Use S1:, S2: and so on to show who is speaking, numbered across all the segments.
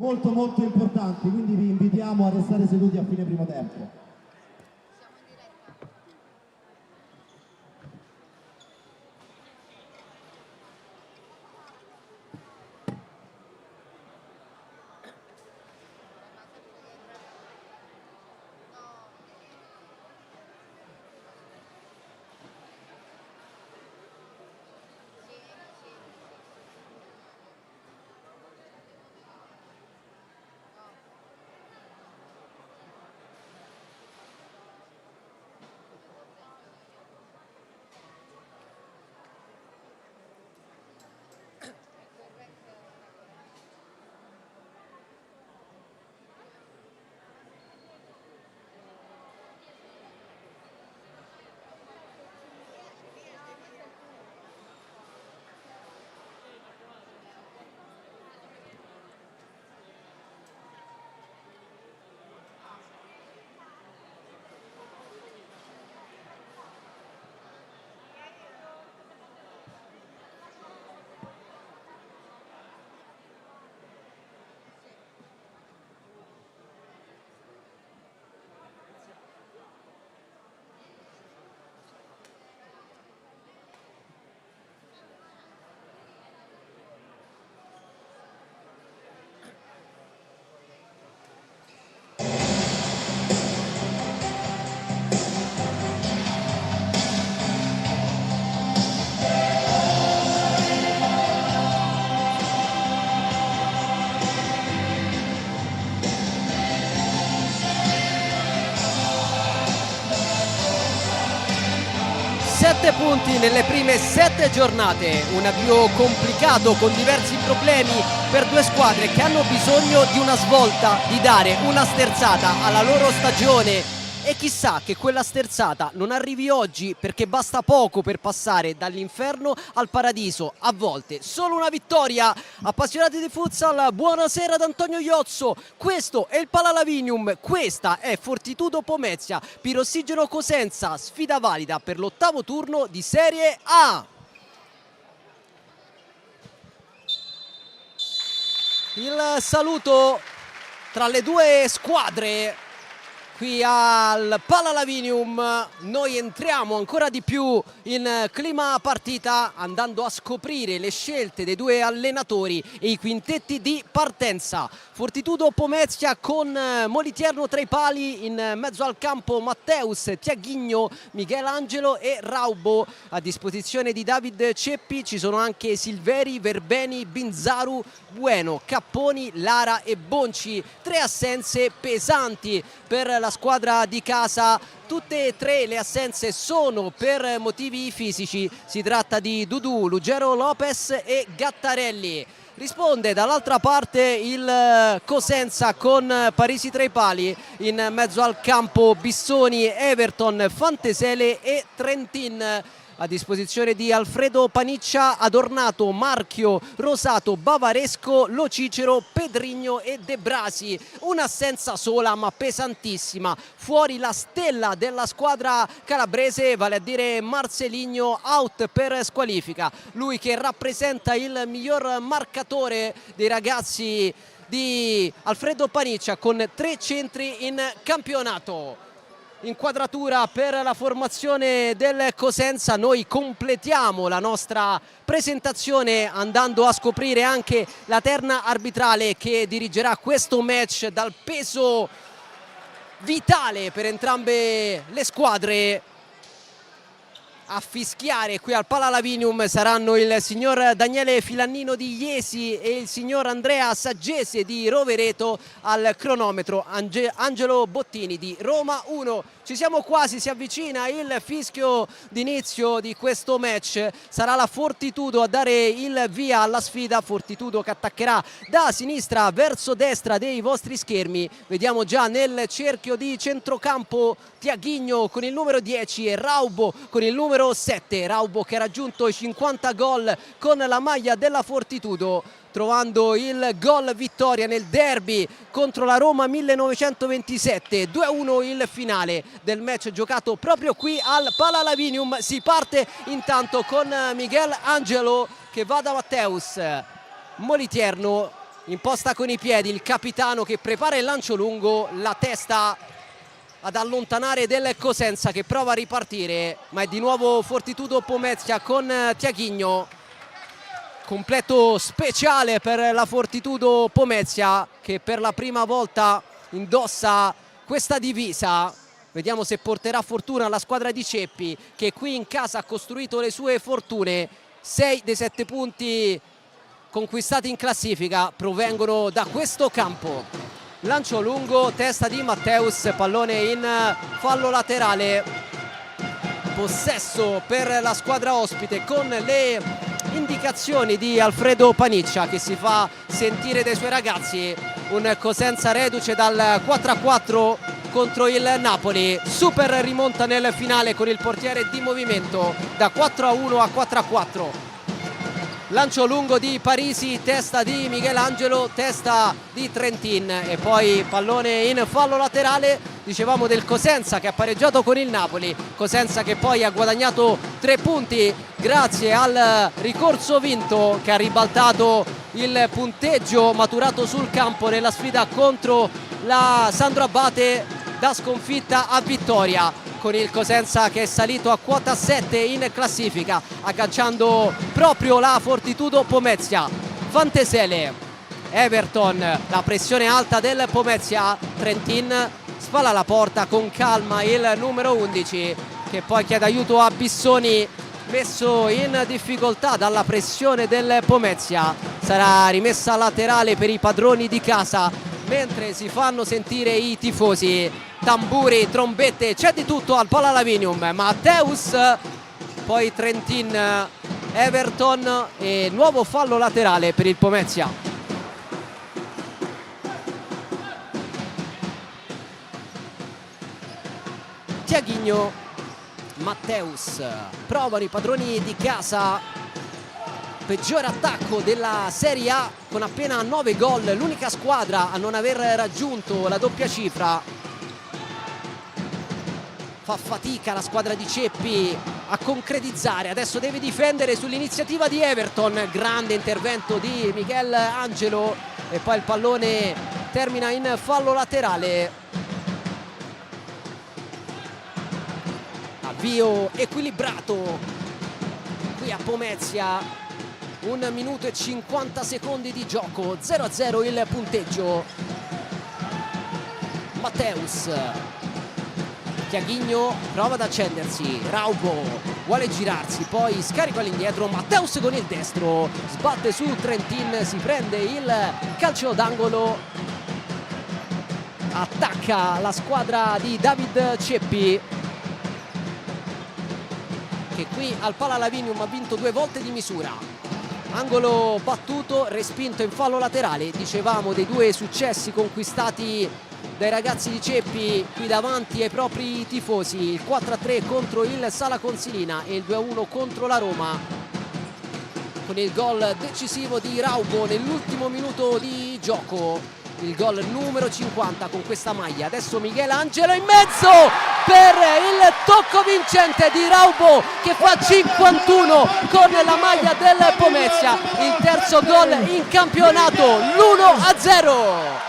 S1: molto molto importanti, quindi vi invitiamo a restare seduti a fine primo tempo.
S2: Sette punti nelle prime 7 giornate, un avvio complicato con diversi problemi per due squadre che hanno bisogno di una svolta, di dare una sterzata alla loro stagione. E chissà che quella sterzata non arrivi oggi, perché basta poco per passare dall'inferno al paradiso, a volte solo una vittoria. Appassionati di futsal, buonasera ad Antonio Iozzo, questo è il Palalavinium, questa è Fortitudo Pomezia, Pirossigeno Cosenza, sfida valida per l'8° turno di Serie A. Il saluto tra le due squadre qui al Palalavinium. Noi entriamo ancora di più in clima partita, andando a scoprire le scelte dei due allenatori e i quintetti di partenza. Fortitudo Pomezia con Moliterno tra i pali, in mezzo al campo Matteus, Tiaghigno, Michelangelo e Raubo. A disposizione di David Ceppi ci sono anche Silveri, Verbeni, Binzaru, Bueno, Capponi, Lara e Bonci. 3 assenze pesanti per la squadra di casa. Tutte e 3 le assenze sono per motivi fisici. Si tratta di Dudu, Ruggero Lopez e Gattarelli. Risponde dall'altra parte il Cosenza con Parisi tra i pali, in mezzo al campo Bissoni, Everton, Fantesele e Trentin. A disposizione di Alfredo Paniccia, Adornato, Marchio, Rosato, Bavaresco, Lo Cicero, Pedrigno e De Brasi. Un'assenza sola ma pesantissima. Fuori la stella della squadra calabrese, vale a dire Marceligno, out per squalifica. Lui che rappresenta il miglior marcatore dei ragazzi di Alfredo Paniccia, con 3 centri in campionato. Inquadratura per la formazione del Cosenza. Noi completiamo la nostra presentazione andando a scoprire anche la terna arbitrale che dirigerà questo match dal peso vitale per entrambe le squadre. A fischiare qui al Palalavinium saranno il signor Daniele Filannino di Iesi e il signor Andrea Saggese di Rovereto. Al cronometro Angelo Bottini di Roma 1. Ci siamo quasi, si avvicina il fischio d'inizio di questo match. Sarà la Fortitudo a dare il via alla sfida. Fortitudo che attaccherà da sinistra verso destra dei vostri schermi. Vediamo già nel cerchio di centrocampo Tiaghigno con il numero 10 e Raubo con il numero 7. Raubo che ha raggiunto i 50 gol con la maglia della Fortitudo, trovando il gol vittoria nel derby contro la Roma 1927. 2-1 il finale del match giocato proprio qui al Palalavinium. Si parte intanto con Miguel Angelo che va da Matteus, Moliterno imposta con i piedi, il capitano che prepara il lancio lungo, la testa ad allontanare del Cosenza che prova a ripartire, ma è di nuovo Fortitudo Pomezia con Tiaghigno. Completo speciale per la Fortitudo Pomezia che per la prima volta indossa questa divisa. Vediamo se porterà fortuna alla squadra di Ceppi, che qui in casa ha costruito le sue fortune. 6 dei 7 punti conquistati in classifica provengono da questo campo. Lancio lungo, testa di Matteus, pallone in fallo laterale. Possesso per la squadra ospite con le indicazioni di Alfredo Paniccia che si fa sentire dai suoi ragazzi. Un Cosenza reduce dal 4-4 contro il Napoli, super rimonta nel finale con il portiere di movimento da 4-1 a 4-4. Lancio lungo di Parisi, testa di Michelangelo, testa di Trentin e poi pallone in fallo laterale. Dicevamo del Cosenza che ha pareggiato con il Napoli, Cosenza che poi ha guadagnato 3 punti grazie al ricorso vinto che ha ribaltato il punteggio maturato sul campo nella sfida contro la Sandro Abate, da sconfitta a vittoria, con il Cosenza che è salito a quota 7 in classifica, agganciando proprio la Fortitudo Pomezia. Fantesele, Everton, la pressione alta del Pomezia, Trentin spalla la porta con calma il numero 11 che poi chiede aiuto a Bissoni, messo in difficoltà dalla pressione del Pomezia. Sarà rimessa laterale per i padroni di casa mentre si fanno sentire i tifosi. Tamburi, trombette, c'è di tutto al Palalavinium. Matteus, poi Trentin, Everton e nuovo fallo laterale per il Pomezia. Tiaghigno, Matteus, provano i padroni di casa. Peggiore attacco della Serie A con appena 9 gol, l'unica squadra a non aver raggiunto la doppia cifra. Fa fatica la squadra di Ceppi a concretizzare, adesso deve difendere sull'iniziativa di Everton, grande intervento di Michelangelo e poi il pallone termina in fallo laterale. Avvio equilibrato qui a Pomezia, 1 minuto e 50 secondi di gioco, 0-0 il punteggio. Matteus, Tiaghigno prova ad accendersi, Raubo vuole girarsi, poi scarica all'indietro, Matteus con il destro, sbatte su Trentin, si prende il calcio d'angolo, attacca la squadra di David Ceppi che qui al Palalavinium ha vinto 2 volte di misura. Angolo battuto, respinto in fallo laterale. Dicevamo dei 2 successi conquistati dai ragazzi di Ceppi qui davanti ai propri tifosi, il 4-3 contro il Sala Consilina e il 2-1 contro la Roma, con il gol decisivo di Raubo nell'ultimo minuto di gioco, il gol numero 50 con questa maglia. Adesso Michelangelo in mezzo per il tocco vincente di Raubo che fa 51 con la maglia del Pomezia, il terzo gol in campionato, l'1-0.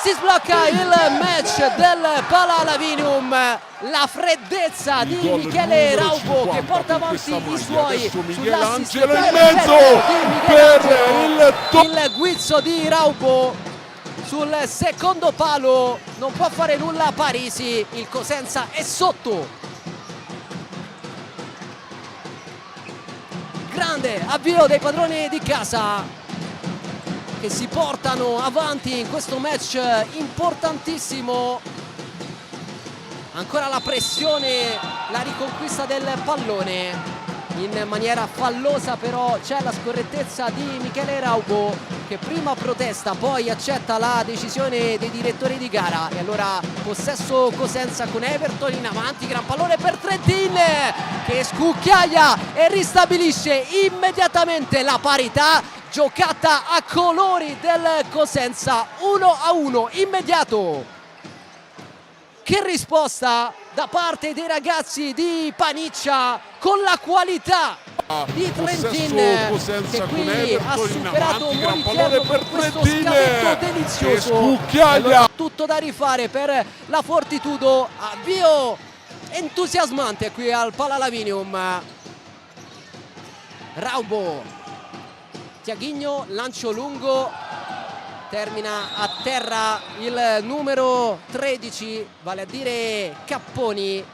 S2: Si sblocca il match del Palalavinium, la freddezza di Michele Raubo che porta avanti i suoi sull'assist
S3: in mezzo per
S2: il guizzo di Raubo sul secondo palo, non può fare nulla Parisi, il Cosenza è sotto. Grande avvio dei padroni di casa che si portano avanti in questo match importantissimo. Ancora la pressione, la riconquista del pallone in maniera fallosa, però c'è la scorrettezza di Michele Raubo che prima protesta, poi accetta la decisione dei direttori di gara. E allora possesso Cosenza con Everton in avanti, gran pallone per Trentin che scucchiaia e ristabilisce immediatamente la parità, giocata a colori del Cosenza, 1-1 immediato. Che risposta da parte dei ragazzi di Paniccia, con la qualità di Trentin,
S3: Possesso
S2: che
S3: con
S2: qui ha
S3: Everton in
S2: superato
S3: avanti, gran
S2: Moliterno
S3: pallone
S2: con
S3: per
S2: questo
S3: Trentin,
S2: scavetto
S3: e
S2: delizioso.
S3: scucchiaia.
S2: Allora, tutto da rifare per la Fortitudo, avvio entusiasmante qui al Palalavinium. Raubo, Tiaghigno, lancio lungo, termina a terra il numero 13, vale a dire Capponi.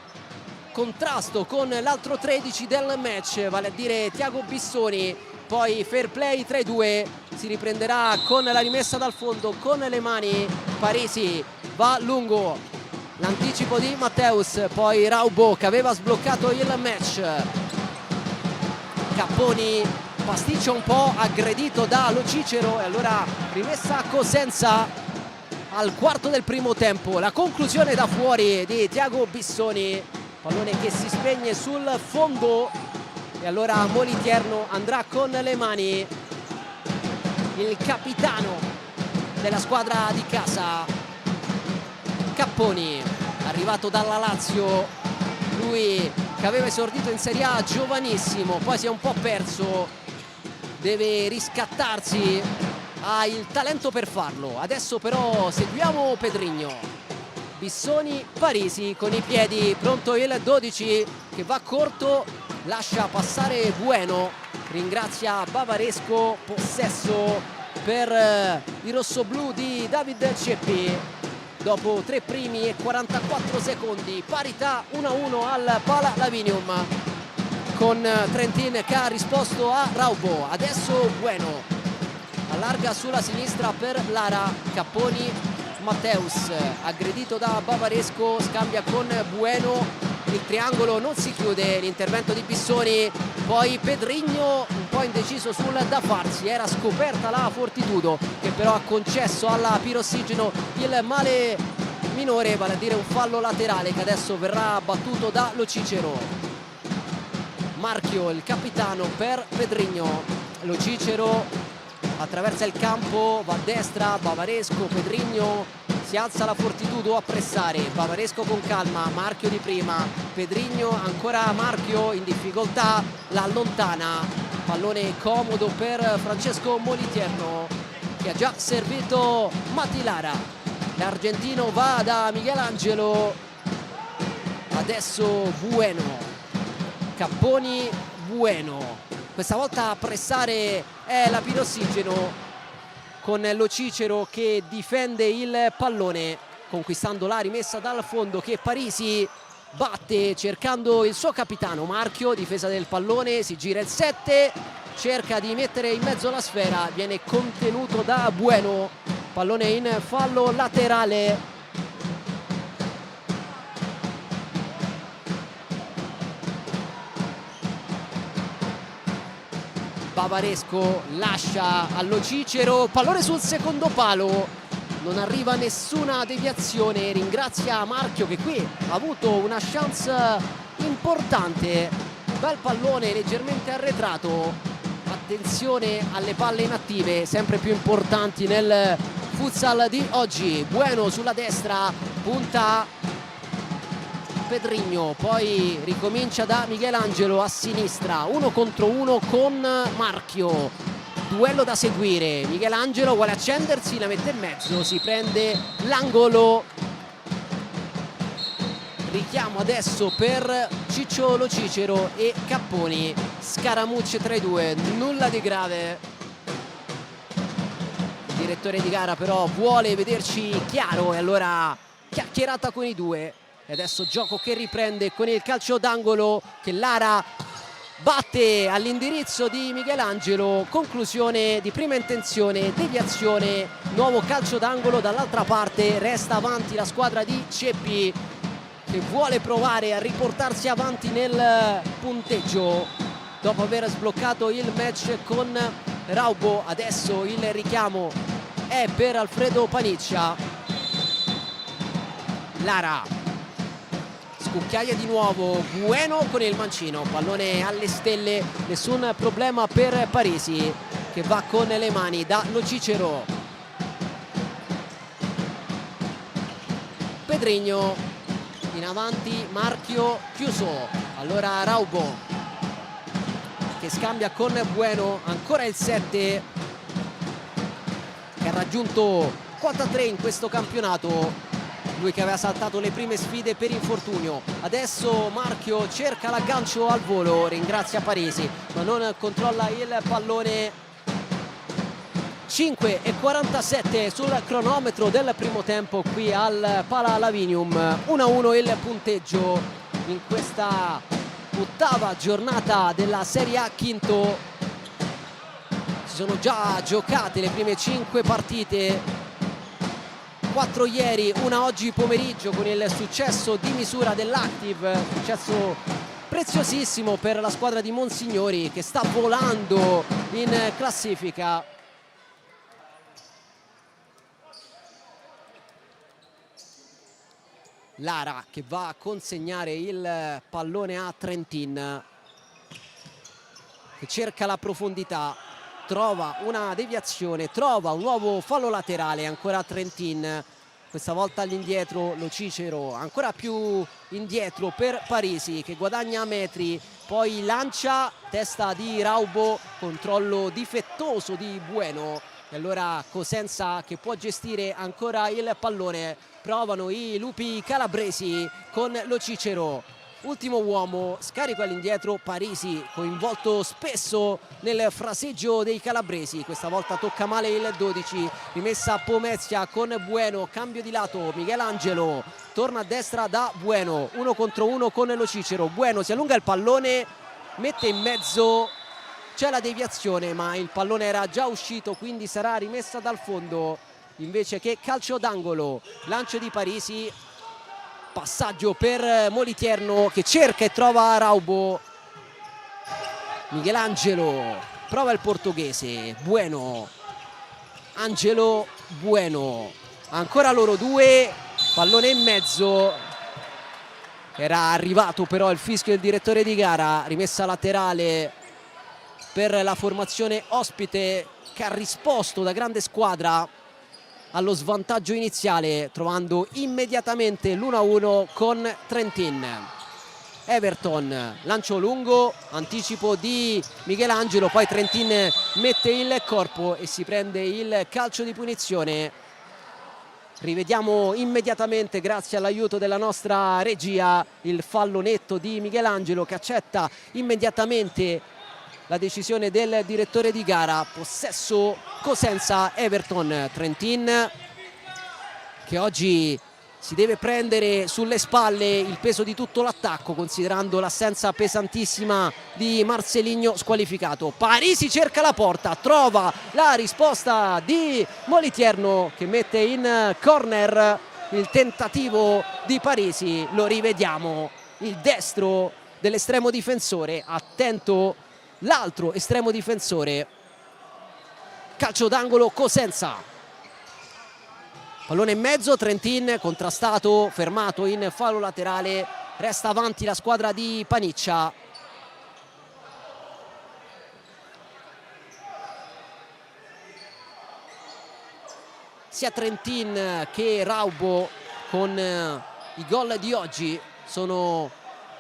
S2: Contrasto con l'altro 13 del match, vale a dire Tiago Bissoni. Poi fair play tra i due, si riprenderà con la rimessa dal fondo con le mani Parisi, va lungo l'anticipo di Matteus, poi Raubo che aveva sbloccato il match. Capponi pasticcia un po', aggredito da Lo Cicero, e allora rimessa a Cosenza al quarto del primo tempo. La conclusione da fuori di Tiago Bissoni, pallone che si spegne sul fondo, e allora Moliterno andrà con le mani. Il capitano della squadra di casa, Capponi, arrivato dalla Lazio, lui che aveva esordito in Serie A giovanissimo, poi si è un po' perso, deve riscattarsi, ha il talento per farlo. Adesso però seguiamo Pedrigno, Bissoni, Parisi con i piedi, pronto il 12 che va corto, lascia passare Bueno, ringrazia Bavaresco, possesso per i rossoblù di David Ceppi. Dopo 3 primi e 44 secondi, parità 1-1 al Palalavinium, con Trentin che ha risposto a Raubo. Adesso Bueno allarga sulla sinistra per Lara, Capponi, Matteus aggredito da Bavaresco, scambia con Bueno, il triangolo non si chiude, l'intervento di Bissoni, poi Pedrigno un po' indeciso sul da farsi, era scoperta la Fortitudo che però ha concesso alla Pirossigeno il male minore, vale a dire un fallo laterale che adesso verrà battuto da Lo Cicero. Marchio, il capitano, per Pedrigno, Lo Cicero attraversa il campo, va a destra, Bavaresco, Pedrigno, si alza la Fortitudo a pressare, Bavaresco con calma, Marchio di prima, Pedrigno, ancora Marchio in difficoltà, la allontana, pallone comodo per Francesco Moliterno che ha già servito Matti Lara. L'argentino va da Michelangelo, adesso Bueno, Capponi, Bueno, questa volta a pressare è la Pirossigeno, con Lo Cicero che difende il pallone, conquistando la rimessa dal fondo che Parisi batte cercando il suo capitano Marchio, difesa del pallone, si gira il 7, cerca di mettere in mezzo la sfera, viene contenuto da Bueno, pallone in fallo laterale. Bavaresco lascia allo Cicero, pallone sul secondo palo, non arriva nessuna deviazione, ringrazia Marchio che qui ha avuto una chance importante, bel pallone leggermente arretrato. Attenzione alle palle inattive, sempre più importanti nel futsal di oggi. Bueno sulla destra, punta Pedrigno, poi ricomincia da Michelangelo a sinistra, 1 contro 1 con Marchio, duello da seguire. Michelangelo vuole accendersi, la mette in mezzo, si prende l'angolo, richiamo adesso per Ciccio Lo Cicero e Capponi, scaramucce tra i due, nulla di grave. Il direttore di gara però vuole vederci chiaro e allora chiacchierata con i due. E adesso gioco che riprende con il calcio d'angolo che Lara batte all'indirizzo di Michelangelo, conclusione di prima intenzione, deviazione, nuovo calcio d'angolo dall'altra parte, resta avanti la squadra di Ceppi che vuole provare a riportarsi avanti nel punteggio dopo aver sbloccato il match con Raubo. Adesso il richiamo è per Alfredo Paniccia. Lara, scucchiaia di nuovo, Bueno con il mancino, pallone alle stelle, nessun problema per Parisi che va con le mani da Lo Cicero. Pedrigno in avanti, Marchio chiuso, allora Raubo che scambia con Bueno, ancora il 7 che ha raggiunto quota 3 in questo campionato, lui che aveva saltato le prime sfide per infortunio. Adesso Marchio cerca l'aggancio al volo, ringrazia Parisi ma non controlla il pallone. 5:47 sul cronometro del primo tempo qui al Pala Lavinium, 1-1 il punteggio in questa ottava giornata della Serie A Quinto. Si sono già giocate le prime 5 partite, 4 ieri, una oggi pomeriggio, con il successo di misura dell'Active, successo preziosissimo per la squadra di Monsignori che sta volando in classifica. Lara che va a consegnare il pallone a Trentin, che cerca la profondità, trova una deviazione, trova un nuovo fallo laterale, ancora Trentin, questa volta all'indietro Lo Cicero, ancora più indietro per Parisi che guadagna metri, poi lancia, testa di Raubo, controllo difettoso di Bueno, e allora Cosenza che può gestire ancora il pallone. Provano i lupi calabresi con Lo Cicero, ultimo uomo, scarico all'indietro Parisi, coinvolto spesso nel fraseggio dei calabresi, questa volta tocca male il 12, rimessa a Pomezia con Bueno, cambio di lato, Michelangelo torna a destra da Bueno, 1 contro 1 con Lo Cicero, Bueno si allunga il pallone, mette in mezzo, c'è la deviazione ma il pallone era già uscito, quindi sarà rimessa dal fondo invece che calcio d'angolo. Lancio di Parisi, passaggio per Moliterno che cerca e trova Raubo, Michelangelo prova il portoghese, Bueno, Angelo, Bueno, ancora loro due, pallone in mezzo, era arrivato però il fischio del direttore di gara, rimessa laterale per la formazione ospite che ha risposto da grande squadra allo svantaggio iniziale, trovando immediatamente l'1-1 con Trentin. Everton, lancio lungo, anticipo di Michelangelo, poi Trentin mette il corpo e si prende il calcio di punizione. Rivediamo immediatamente, grazie all'aiuto della nostra regia, il fallo netto di Michelangelo che accetta immediatamente la decisione del direttore di gara. Possesso Cosenza, Everton. Trentin che oggi si deve prendere sulle spalle il peso di tutto l'attacco, considerando l'assenza pesantissima di Marcelinho squalificato. Parisi cerca la porta, trova la risposta di Moliterno che mette in corner il tentativo di Parisi. Lo rivediamo, il destro dell'estremo difensore, attento l'altro estremo difensore. Calcio d'angolo Cosenza, pallone in mezzo, Trentin contrastato, fermato in fallo laterale, resta avanti la squadra di Paniccia. Sia Trentin che Raubo con i gol di oggi sono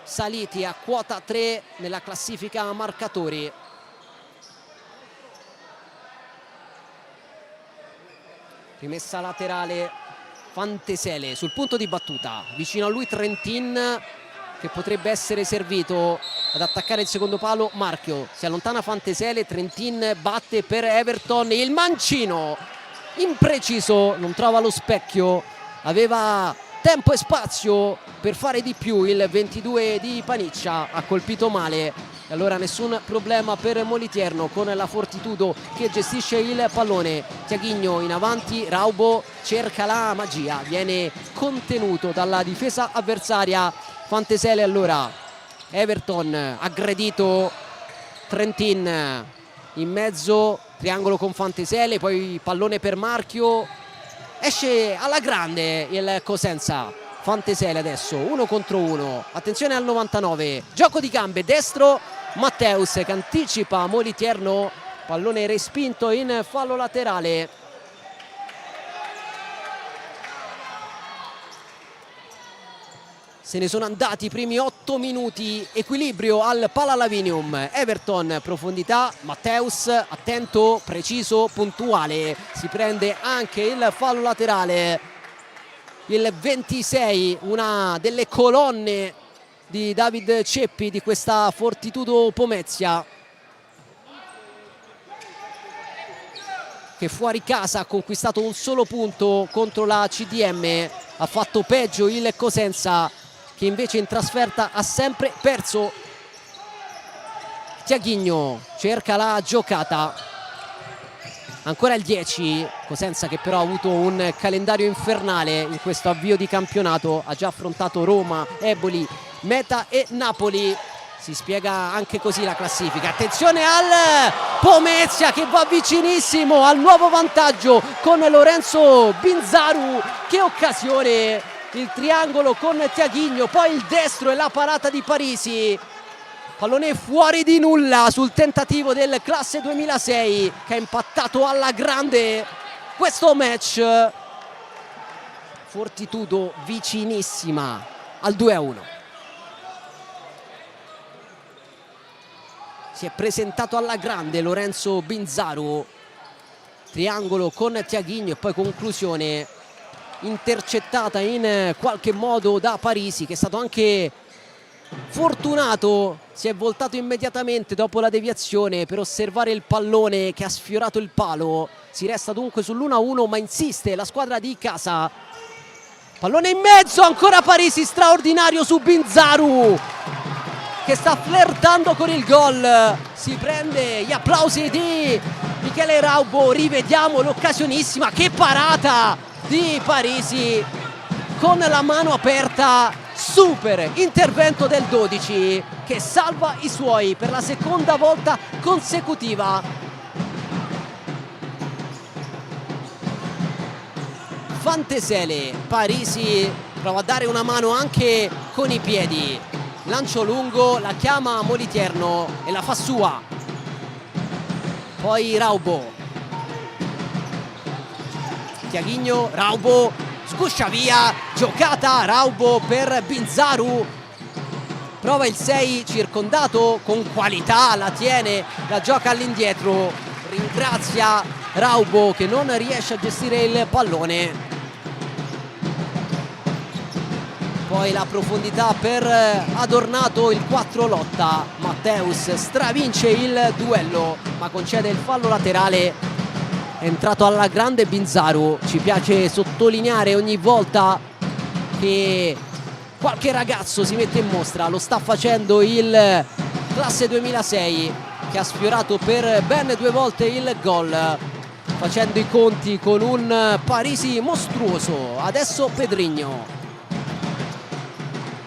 S2: saliti a quota 3 nella classifica marcatori. Rimessa laterale Fantesele sul punto di battuta, vicino a lui Trentin che potrebbe essere servito ad attaccare il secondo palo. Marchio, si allontana Fantesele, Trentin batte per Everton, il mancino impreciso, non trova lo specchio, aveva tempo e spazio per fare di più il 22 di Paniccia, ha colpito male, e allora nessun problema per Moliterno con la Fortitudo che gestisce il pallone. Tiaghigno in avanti, Raubo cerca la magia, viene contenuto dalla difesa avversaria. Fantesele allora, Everton aggredito, Trentin in mezzo, triangolo con Fantesele, poi pallone per Marchio, esce alla grande il Cosenza. Fantesele adesso 1 contro 1, attenzione al 99, gioco di gambe destro, Matteus che anticipa Moliterno, pallone respinto in fallo laterale. Se ne sono andati i primi 8 minuti, equilibrio al Palalavinium. Everton, profondità, Matteus, attento, preciso, puntuale. Si prende anche il fallo laterale. Il 26, una delle colonne di David Ceppi di questa Fortitudo Pomezia, che fuori casa ha conquistato un solo punto contro la CDM. Ha fatto peggio il Cosenza, che invece in trasferta ha sempre perso. Tiaghigno cerca la giocata, ancora il 10, Cosenza che però ha avuto un calendario infernale in questo avvio di campionato, ha già affrontato Roma, Eboli, Meta e Napoli. Si spiega anche così la classifica. Attenzione al Pomezia che va vicinissimo al nuovo vantaggio con Lorenzo Binzaru. Che occasione! Il triangolo con Tiaghigno, poi il destro e la parata di Parisi. Pallone fuori di nulla sul tentativo del classe 2006 che ha impattato alla grande questo match. Fortitudo vicinissima al 2-1. Si è presentato alla grande Lorenzo Binzaru. Triangolo con Tiaghigno e poi conclusione intercettata in qualche modo da Parisi, che è stato anche fortunato. Si è voltato immediatamente dopo la deviazione per osservare il pallone che ha sfiorato il palo. Si resta dunque sull'1-1, ma insiste la squadra di casa. Pallone in mezzo, ancora Parisi, straordinario su Binzaru che sta flirtando con il gol. Si prende gli applausi di Michele Raubo. Rivediamo l'occasionissima, che parata di Parisi con la mano aperta. Super intervento del 12 che salva i suoi per la seconda volta consecutiva. Fantesele, Parisi prova a dare una mano anche con i piedi, lancio lungo, la chiama Moliterno e la fa sua. Poi Raubo, Tiaghigno, Raubo sguscia via, giocata Raubo per Binzaru, prova il 6 circondato con qualità, la tiene, la gioca all'indietro, ringrazia Raubo che non riesce a gestire il pallone. Poi la profondità per Adornato, il 4 lotta, Matteus stravince il duello ma concede il fallo laterale. È entrato alla grande Binzaru. Ci piace sottolineare ogni volta che qualche ragazzo si mette in mostra, lo sta facendo il classe 2006 che ha sfiorato per ben 2 volte il gol, facendo i conti con un Parisi mostruoso. Adesso Pedrigno,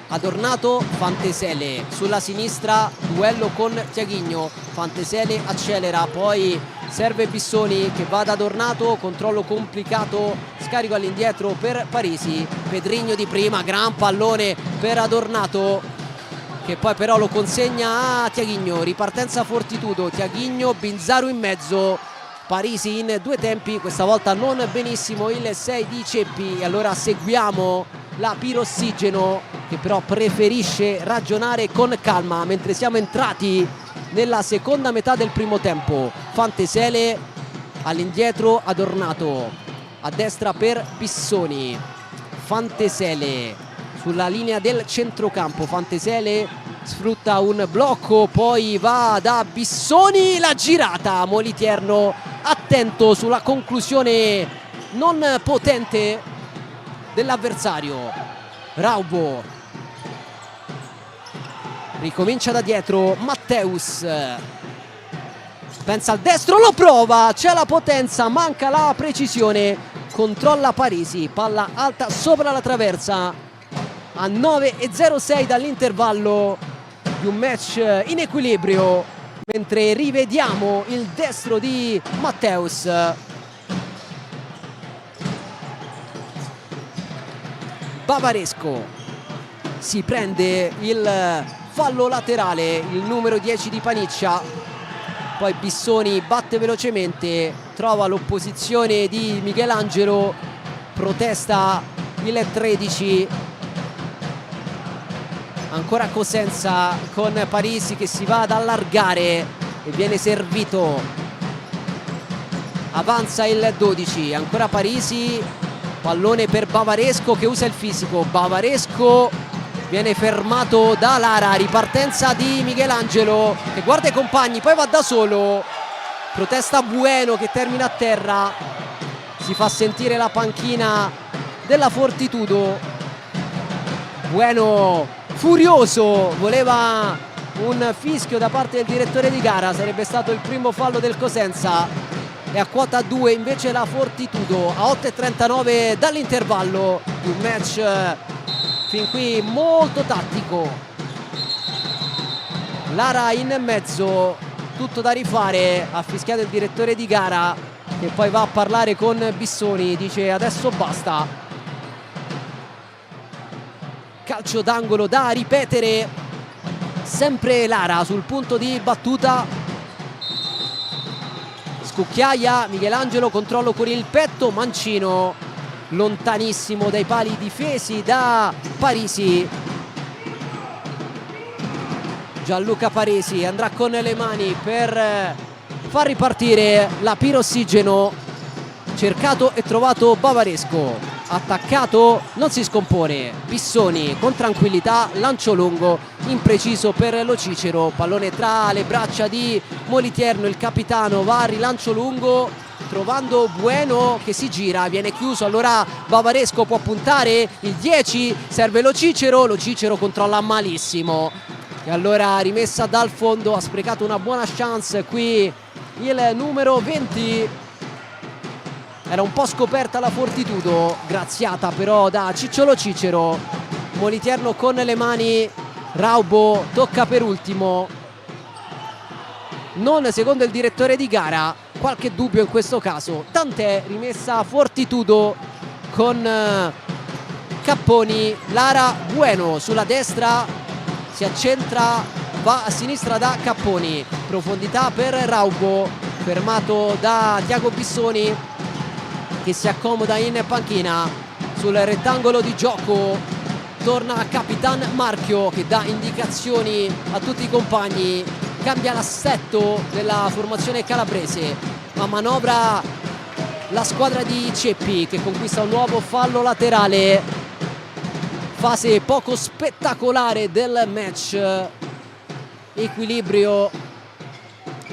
S2: Adornato, Fantesele sulla sinistra, duello con Tiaghigno, Fantesele accelera, poi serve Bissoni che va da Adornato, controllo complicato, scarico all'indietro per Parisi, Pedrigno di prima, gran pallone per Adornato che poi però lo consegna a Tiaghigno. Ripartenza Fortitudo, Tiaghigno, Binzaru in mezzo, Parisi in 2 tempi, questa volta non benissimo il 6 di Ceppi. E allora seguiamo la Pirossigeno che però preferisce ragionare con calma mentre siamo entrati nella seconda metà del primo tempo. Fantesele all'indietro, Adornato a destra per Bissoni, Fantesele sulla linea del centrocampo, Fantesele sfrutta un blocco, poi va da Bissoni, la girata, Moliterno attento sulla conclusione non potente dell'avversario. Raubo ricomincia da dietro, Matteus pensa al destro, lo prova, c'è la potenza, manca la precisione, controlla Parisi, palla alta sopra la traversa a 9:06 dall'intervallo di un match in equilibrio, mentre rivediamo il destro di Matteus. Bavaresco si prende il fallo laterale, il numero 10 di Paniccia, poi Bissoni batte velocemente, trova l'opposizione di Michelangelo, protesta il 13, Ancora Cosenza con Parisi che si va ad allargare e viene servito. Avanza il 12, ancora Parisi, pallone per Bavaresco che usa il fisico. Bavaresco viene fermato da Lara, ripartenza di Michelangelo che guarda i compagni, poi va da solo. Protesta Bueno che termina a terra. Si fa sentire la panchina della Fortitudo. Bueno furioso, voleva un fischio da parte del direttore di gara, sarebbe stato il primo fallo del Cosenza. E a quota 2 invece la Fortitudo, a 8:39 dall'intervallo di un match fin qui molto tattico. Lara in mezzo, tutto da rifare, ha fischiato il direttore di gara che poi va a parlare con Bissoni, dice adesso basta. Calcio d'angolo da ripetere, sempre Lara sul punto di battuta. Scucchiaia, Michelangelo, controllo con il petto, Mancino lontanissimo dai pali difesi da Parisi. Gianluca Parisi andrà con le mani per far ripartire la pirossigeno. Cercato e trovato Bavaresco, attaccato, non si scompone. Bissoni con tranquillità, lancio lungo, impreciso per Lo Cicero, pallone tra le braccia di Moliterno, il capitano va a rilancio lungo trovando Bueno che si gira, viene chiuso, allora Bavaresco può puntare, il 10 serve Lo Cicero controlla malissimo e allora rimessa dal fondo, ha sprecato una buona chance qui il numero 20. Era un po' scoperta la Fortitudo, graziata però da Ciccio Lo Cicero. Moliterno con le mani, Raubo tocca per ultimo. Non secondo il direttore di gara, qualche dubbio in questo caso. Tant'è, rimessa Fortitudo con Capponi. Lara, Bueno sulla destra, si accentra, va a sinistra da Capponi. Profondità per Raubo, fermato da Tiago Bissoni che si accomoda in panchina. Sul rettangolo di gioco torna Capitan Marchio che dà indicazioni a tutti i compagni, cambia l'assetto della formazione calabrese, ma manovra la squadra di Ceppi che conquista un nuovo fallo laterale. Fase poco spettacolare del match, equilibrio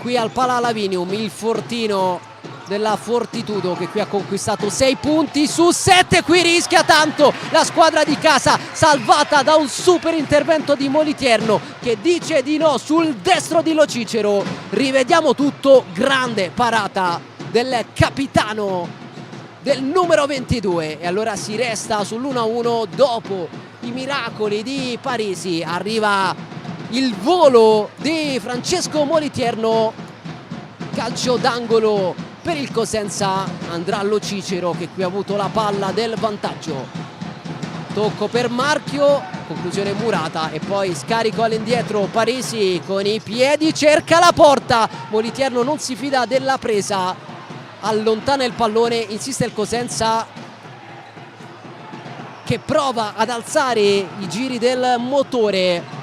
S2: qui al Pala Lavinium. Il fortino della Fortitudo che qui ha conquistato 6 punti su 7, qui rischia tanto la squadra di casa, salvata da un super intervento di Moliterno che dice di no sul destro di Lo Cicero. Rivediamo tutto, grande parata del capitano, del numero 22, e allora si resta sull'1-1 dopo i miracoli di Parisi. Arriva il volo di Francesco Moliterno, calcio d'angolo per il Cosenza, andrà Lo Cicero che qui ha avuto la palla del vantaggio. Tocco per Marchio, conclusione murata e poi scarico all'indietro. Parisi con i piedi cerca la porta, Moliterno non si fida della presa, allontana il pallone, insiste il Cosenza che prova ad alzare i giri del motore.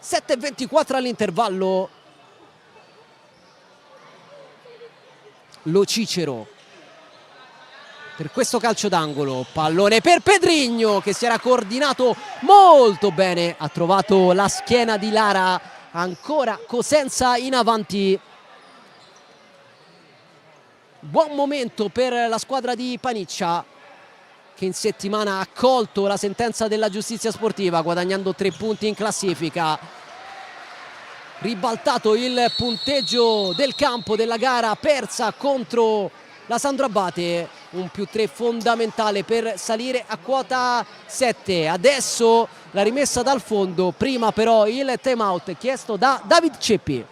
S2: 7:24 all'intervallo. Lo Cicero per questo calcio d'angolo, pallone per Pedrigno che si era coordinato molto bene, ha trovato la schiena di Lara, ancora Cosenza in avanti. Buon momento per la squadra di Paniccia che in settimana ha accolto la sentenza della giustizia sportiva guadagnando 3 punti in classifica. Ribaltato il punteggio del campo della gara persa contro la Sandro Abate, un +3 fondamentale per salire a quota 7. Adesso la rimessa dal fondo, prima però il time out chiesto da David Ceppi.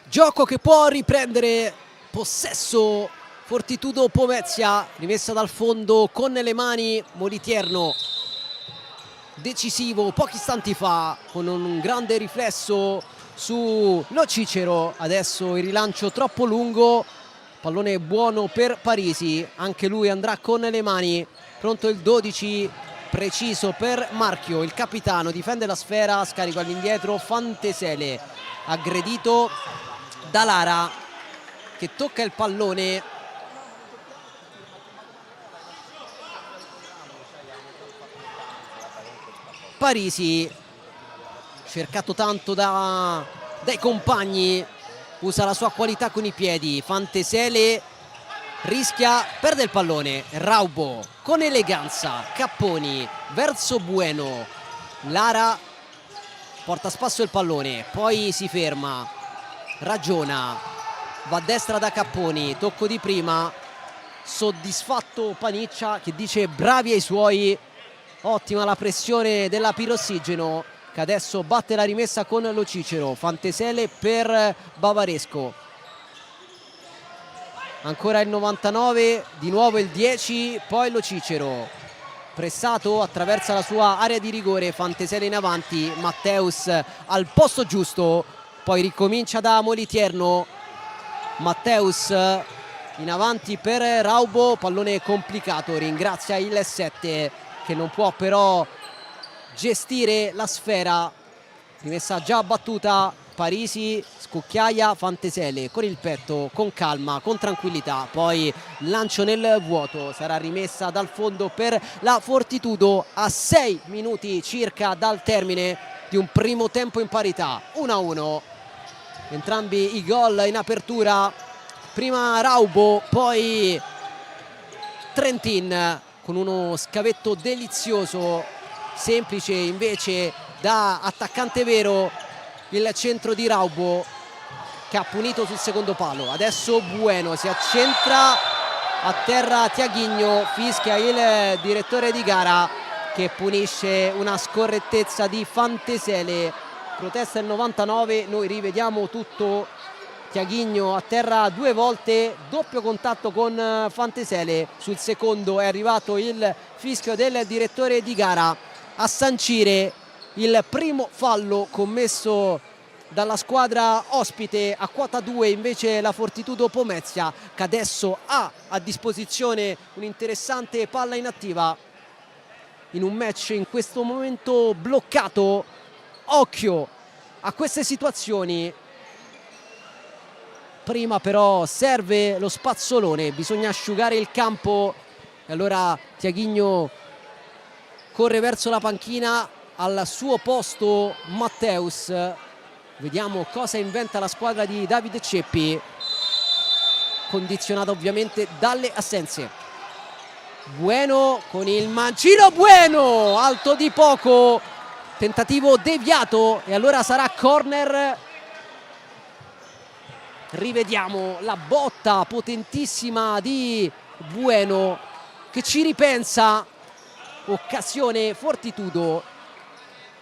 S2: Gioco che può riprendere possesso Fortitudo Pomezia, rimessa dal fondo con le mani Moliterno, decisivo pochi istanti fa con un grande riflesso su Lo Cicero. Adesso il rilancio troppo lungo, pallone buono per Parisi, anche lui andrà con le mani, pronto il 12 preciso per Marchio, il capitano, difende la sfera, scarico all'indietro Fantesele, aggredito da Lara che tocca il pallone. Parisi, cercato tanto dai compagni, usa la sua qualità con i piedi. Fantesele rischia, perde il pallone. Raubo con eleganza, Capponi verso Bueno, Lara porta a spasso il pallone, poi si ferma, ragiona, va a destra da Capponi, tocco di prima, soddisfatto Paniccia che dice bravi ai suoi. Ottima la pressione della Pirossigeno che adesso batte la rimessa con Lo Cicero. Fantesele per Bavaresco, ancora il 99, di nuovo il 10, poi Lo Cicero pressato, attraversa la sua area di rigore. Fantesele in avanti, Matteus al posto giusto, poi ricomincia da Moliterno, Matteus in avanti per Raubo, pallone complicato, ringrazia il 7 che non può però gestire la sfera, rimessa già battuta. Parisi scucchiaia Fantesele con il petto, con calma, con tranquillità, poi lancio nel vuoto, sarà rimessa dal fondo per la Fortitudo a 6 minuti circa dal termine di un primo tempo in parità, 1-1. Entrambi i gol in apertura, prima Raubo, poi Trentin con uno scavetto delizioso, semplice invece da attaccante vero il centro di Raubo che ha punito sul secondo palo. Adesso Bueno si accentra, a terra Tiaghigno, fischia il direttore di gara che punisce una scorrettezza di Fantesele, protesta il 99, noi rivediamo tutto. Tiaghigno a terra 2 volte, doppio contatto con Fantesele, sul secondo è arrivato il fischio del direttore di gara a sancire il primo fallo commesso dalla squadra ospite. A quota 2 invece la Fortitudo Pomezia che adesso ha a disposizione un'interessante palla inattiva in un match in questo momento bloccato. Occhio a queste situazioni. Prima però serve lo spazzolone, bisogna asciugare il campo e allora Tiaghigno corre verso la panchina, al suo posto Matteus. Vediamo cosa inventa la squadra di Davide Ceppi, condizionata ovviamente dalle assenze. Bueno con il mancino, Bueno alto di poco, tentativo deviato e allora sarà corner. Rivediamo la botta potentissima di Bueno che ci ripensa, occasione Fortitudo,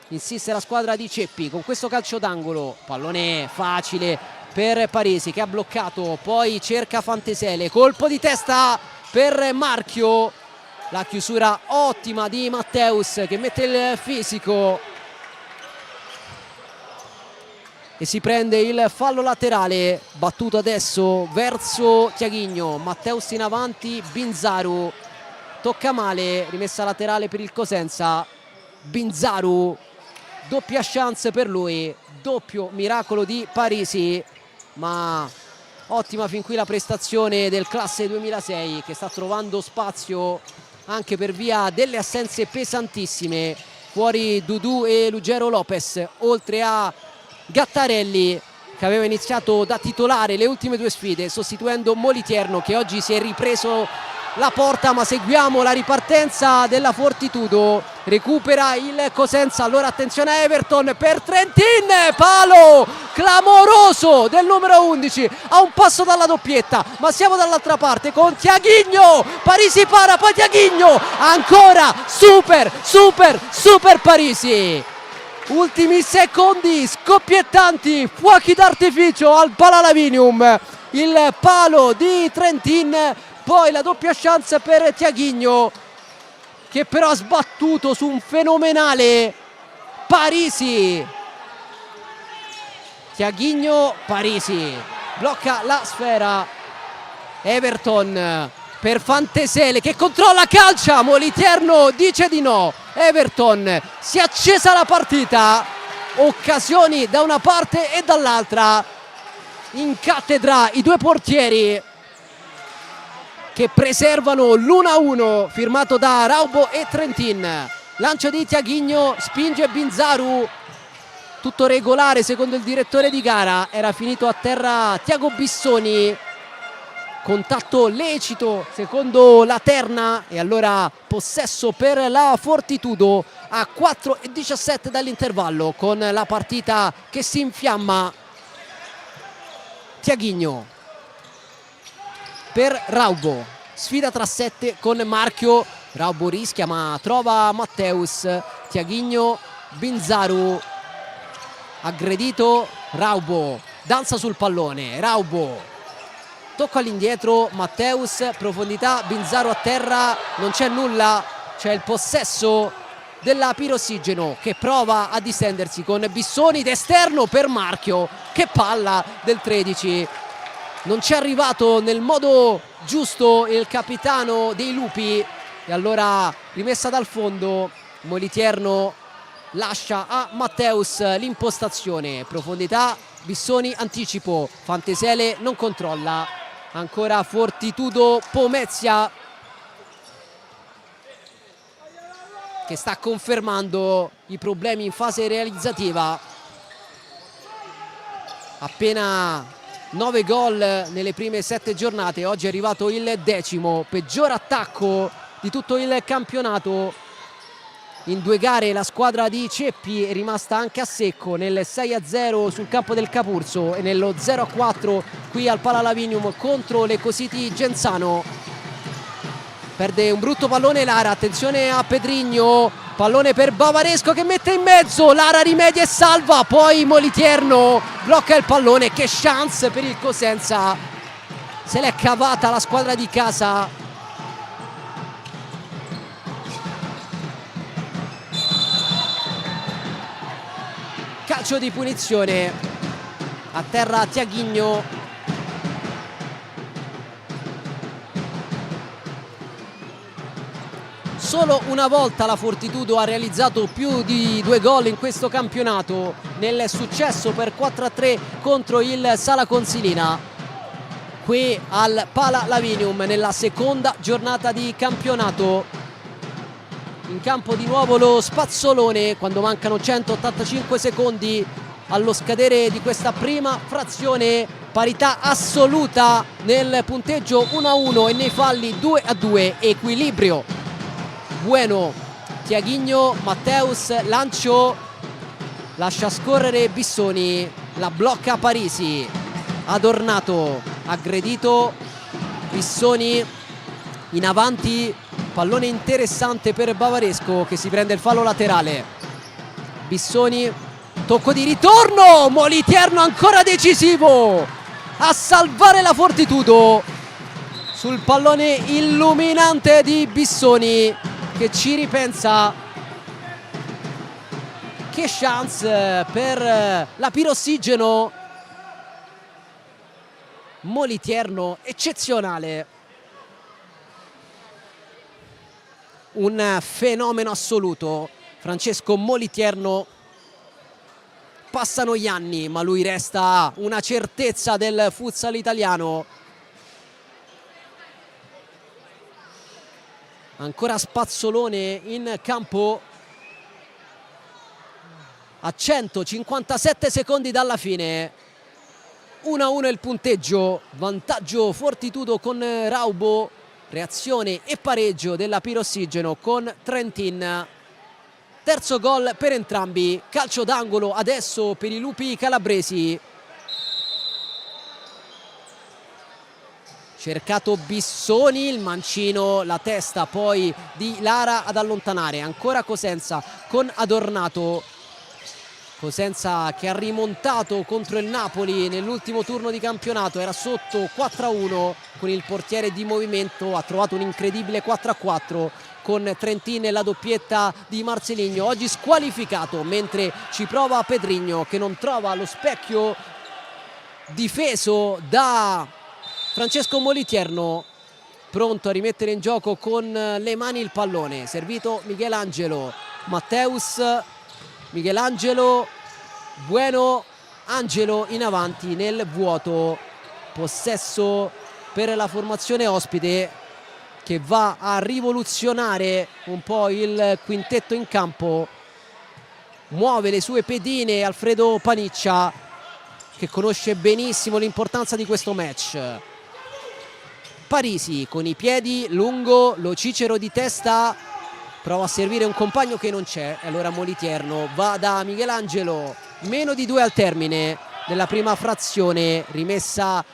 S2: insiste la squadra di Ceppi con questo calcio d'angolo, pallone facile per Parisi che ha bloccato, poi cerca Fantesele, colpo di testa per Marchio, la chiusura ottima di Matteus che mette il fisico e si prende il fallo laterale, battuto adesso verso Tiaghigno. Matteus in avanti, Binzaru tocca male, rimessa laterale per il Cosenza. Binzaru, doppia chance per lui, doppio miracolo di Parisi, ma ottima fin qui la prestazione del classe 2006 che sta trovando spazio anche per via delle assenze pesantissime. Fuori Dudu e Lugero Lopez, oltre a Gattarelli che aveva iniziato da titolare le ultime 2 sfide sostituendo Moliterno che oggi si è ripreso la porta, ma seguiamo la ripartenza della Fortitudo recupera il Cosenza, allora attenzione a Everton per Trentin, palo clamoroso del numero 11, a un passo dalla doppietta, ma siamo dall'altra parte con Thiaguinho, Parisi para, poi Thiaguinho, ancora super Parisi. Ultimi secondi scoppiettanti, fuochi d'artificio al Palalavinium, il palo di Trentin, poi la doppia chance per Thiaguinho che però ha sbattuto su un fenomenale Parisi. Thiaguinho, Parisi blocca la sfera, Everton per Fantesele che controlla, calcia, Moliterno dice di no, Everton, si è accesa la partita, occasioni da una parte e dall'altra, in cattedra i due portieri che preservano l'1-1 firmato da Raubo e Trentin. Lancio di Thiaguinho, spinge Binzaru, tutto regolare secondo il direttore di gara, era finito a terra Tiago Bissoni, contatto lecito secondo la terna e allora possesso per la Fortitudo a 4:17 dall'intervallo, con la partita che si infiamma. Thiaguinho per Raubo, sfida tra 7 con Marchio, Raubo rischia ma trova Matteus, Thiaguinho, Binzaru, aggredito Raubo, danza sul pallone, Raubo, tocco all'indietro, Matteus, profondità, Binzaru a terra, non c'è nulla, c'è il possesso della Pirossigeno che prova a distendersi con Bissoni d'esterno per Marchio, che palla del 13, non ci è arrivato nel modo giusto il capitano dei Lupi e allora rimessa dal fondo, Moliterno lascia a Matteus l'impostazione, profondità, Bissoni anticipo, Fantesele non controlla, ancora Fortitudo, Pomezia che sta confermando i problemi in fase realizzativa, appena 9 gol nelle prime 7 giornate, oggi è arrivato il 10º, peggior attacco di tutto il campionato. In 2 gare la squadra di Ceppi è rimasta anche a secco, nel 6-0 sul campo del Capurso e nello 0-4 qui al Palalavinium contro le Cositi Genzano. Perde un brutto pallone Lara, attenzione a Pedrigno, pallone per Bavaresco che mette in mezzo, Lara rimedia e salva, poi Moliterno blocca il pallone, che chance per il Cosenza, se l'è cavata la squadra di casa. Calcio di punizione, a terra Thiaguinho. Solo una volta la Fortitudo ha realizzato più di 2 gol in questo campionato, nel successo per 4-3 contro il Sala Consilina, qui al Palalavinium nella seconda giornata di campionato. In campo di nuovo lo Spazzolone quando mancano 185 secondi allo scadere di questa prima frazione, parità assoluta nel punteggio 1-1 e nei falli 2-2, equilibrio. Bueno, Thiaguinho, Matteus, lancio, lascia scorrere Bissoni, la blocca Parisi, Adornato, aggredito, Bissoni in avanti, pallone interessante per Bavaresco che si prende il fallo laterale. Bissoni, tocco di ritorno, Moliterno ancora decisivo a salvare la Fortitudo sul pallone illuminante di Bissoni che ci ripensa. Che chance per la Pirossigeno, Moliterno eccezionale, un fenomeno assoluto Francesco Moliterno. Passano gli anni ma lui resta una certezza del futsal italiano. Ancora Spazzolone in campo a 157 secondi dalla fine, 1-1 il punteggio, vantaggio Fortitudo con Raubo, reazione e pareggio della Pirossigeno con Trentin. terzo gol per entrambi. Calcio d'angolo adesso per i lupi calabresi. Cercato Bissoni, il mancino, la testa poi di Lara ad allontanare. Ancora Cosenza con Adornato. Cosenza che ha rimontato contro il Napoli nell'ultimo turno di campionato, era sotto 4-1 con il portiere di movimento, ha trovato un incredibile 4-4 con Trentin e la doppietta di Marcelinho, oggi squalificato mentre ci prova Pedrinho che non trova lo specchio difeso da Francesco Moliterno, pronto a rimettere in gioco con le mani il pallone, servito Michelangelo, Matteus, Michelangelo, Bueno, Angelo in avanti nel vuoto, possesso per la formazione ospite che va a rivoluzionare un po' il quintetto in campo. Muove le sue pedine Alfredo Paniccia che conosce benissimo l'importanza di questo match. Parisi con i piedi lungo, Lo Cicero di testa, prova a servire un compagno che non c'è, e allora Moliterno va da Michelangelo. Meno di 2 al termine della prima frazione, rimessa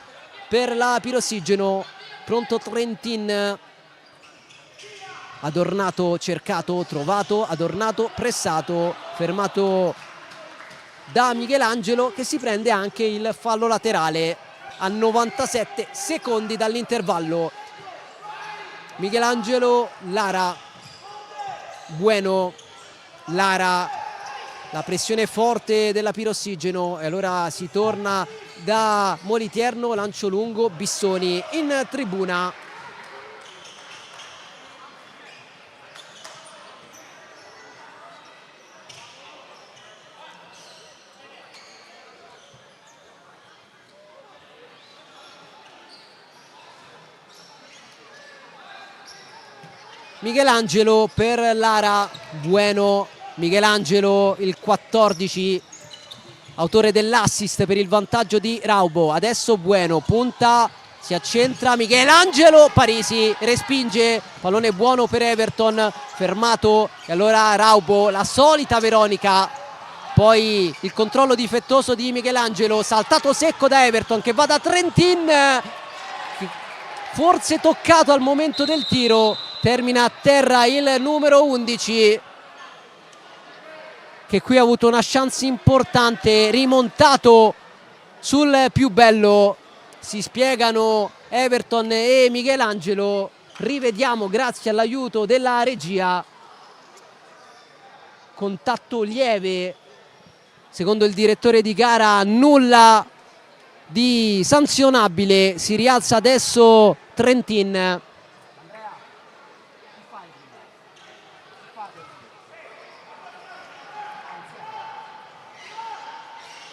S2: per la pirossigeno, pronto Trentin. Adornato cercato, trovato, Adornato pressato, fermato da Michelangelo che si prende anche il fallo laterale a 97 secondi dall'intervallo. Michelangelo, Lara, Bueno, Lara, la pressione forte della pirossigeno e allora si torna da Moliterno, lancio lungo, Bissoni in tribuna. Michelangelo per Lara, Bueno, Michelangelo il 14, autore dell'assist per il vantaggio di Raubo, adesso Bueno, punta, si accentra, Michelangelo, Parisi respinge, pallone buono per Everton, fermato e allora Raubo, la solita Veronica, poi il controllo difettoso di Michelangelo, saltato secco da Everton che va da Trentin, forse toccato al momento del tiro, termina a terra il numero 11 che qui ha avuto una chance importante, rimontato sul più bello, si spiegano Everton e Michelangelo, rivediamo grazie all'aiuto della regia, contatto lieve secondo il direttore di gara, nulla di sanzionabile, si rialza adesso Trentin.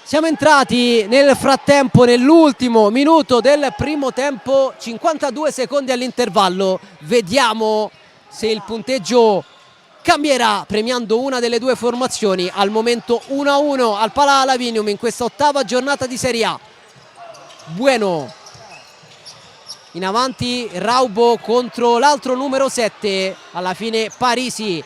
S2: Siamo entrati nel frattempo nell'ultimo minuto del primo tempo, 52 secondi all'intervallo, vediamo se il punteggio cambierà premiando una delle due formazioni, al momento 1-1 al Pala Lavinium in questa ottava giornata di Serie A. Bueno in avanti, Raubo contro l'altro numero 7, alla fine Parisi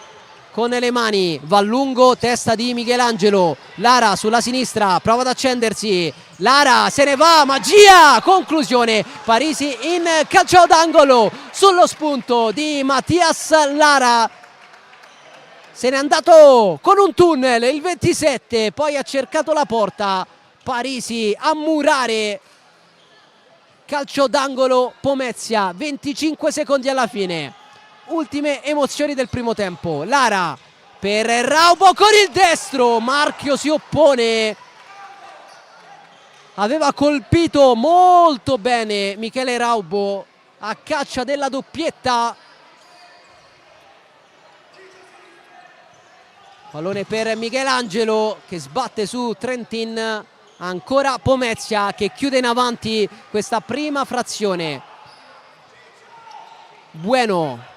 S2: con le mani, va lungo, testa di Michelangelo, Lara sulla sinistra, prova ad accendersi, Lara se ne va, magia, conclusione, Parisi in calcio d'angolo, sullo spunto di Mattias Lara, se n'è andato con un tunnel il 27, poi ha cercato la porta, Parisi a murare, calcio d'angolo Pomezia, 25 secondi alla fine. Ultime emozioni del primo tempo, Lara per Raubo con il destro, Marchio si oppone, aveva colpito molto bene Michele Raubo a caccia della doppietta, pallone per Michelangelo che sbatte su Trentin, ancora Pomezia che chiude in avanti questa prima frazione. Bueno,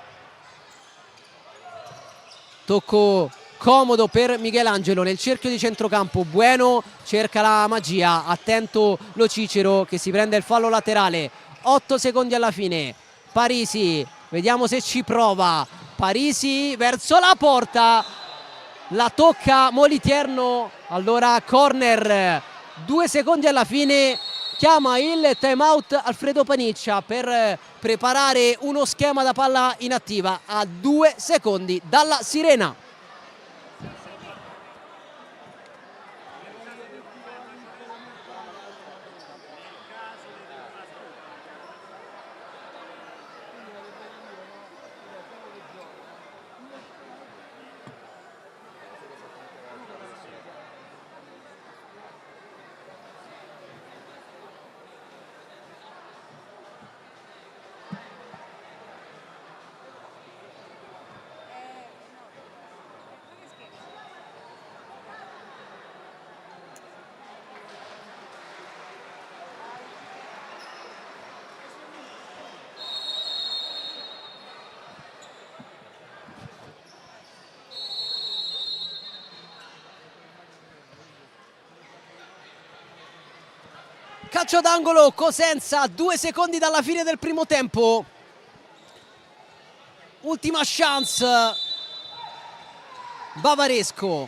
S2: tocco comodo per Michelangelo nel cerchio di centrocampo, Bueno cerca la magia, attento Lo Cicero che si prende il fallo laterale, 8 secondi alla fine, Parisi, vediamo se ci prova, Parisi verso la porta, la tocca Moliterno, allora corner, 2 secondi alla fine, chiama il timeout Alfredo Paniccia per preparare uno schema da palla inattiva a 2 secondi dalla sirena. Calcio d'angolo, Cosenza, 2 secondi dalla fine del primo tempo. Ultima chance. Bavaresco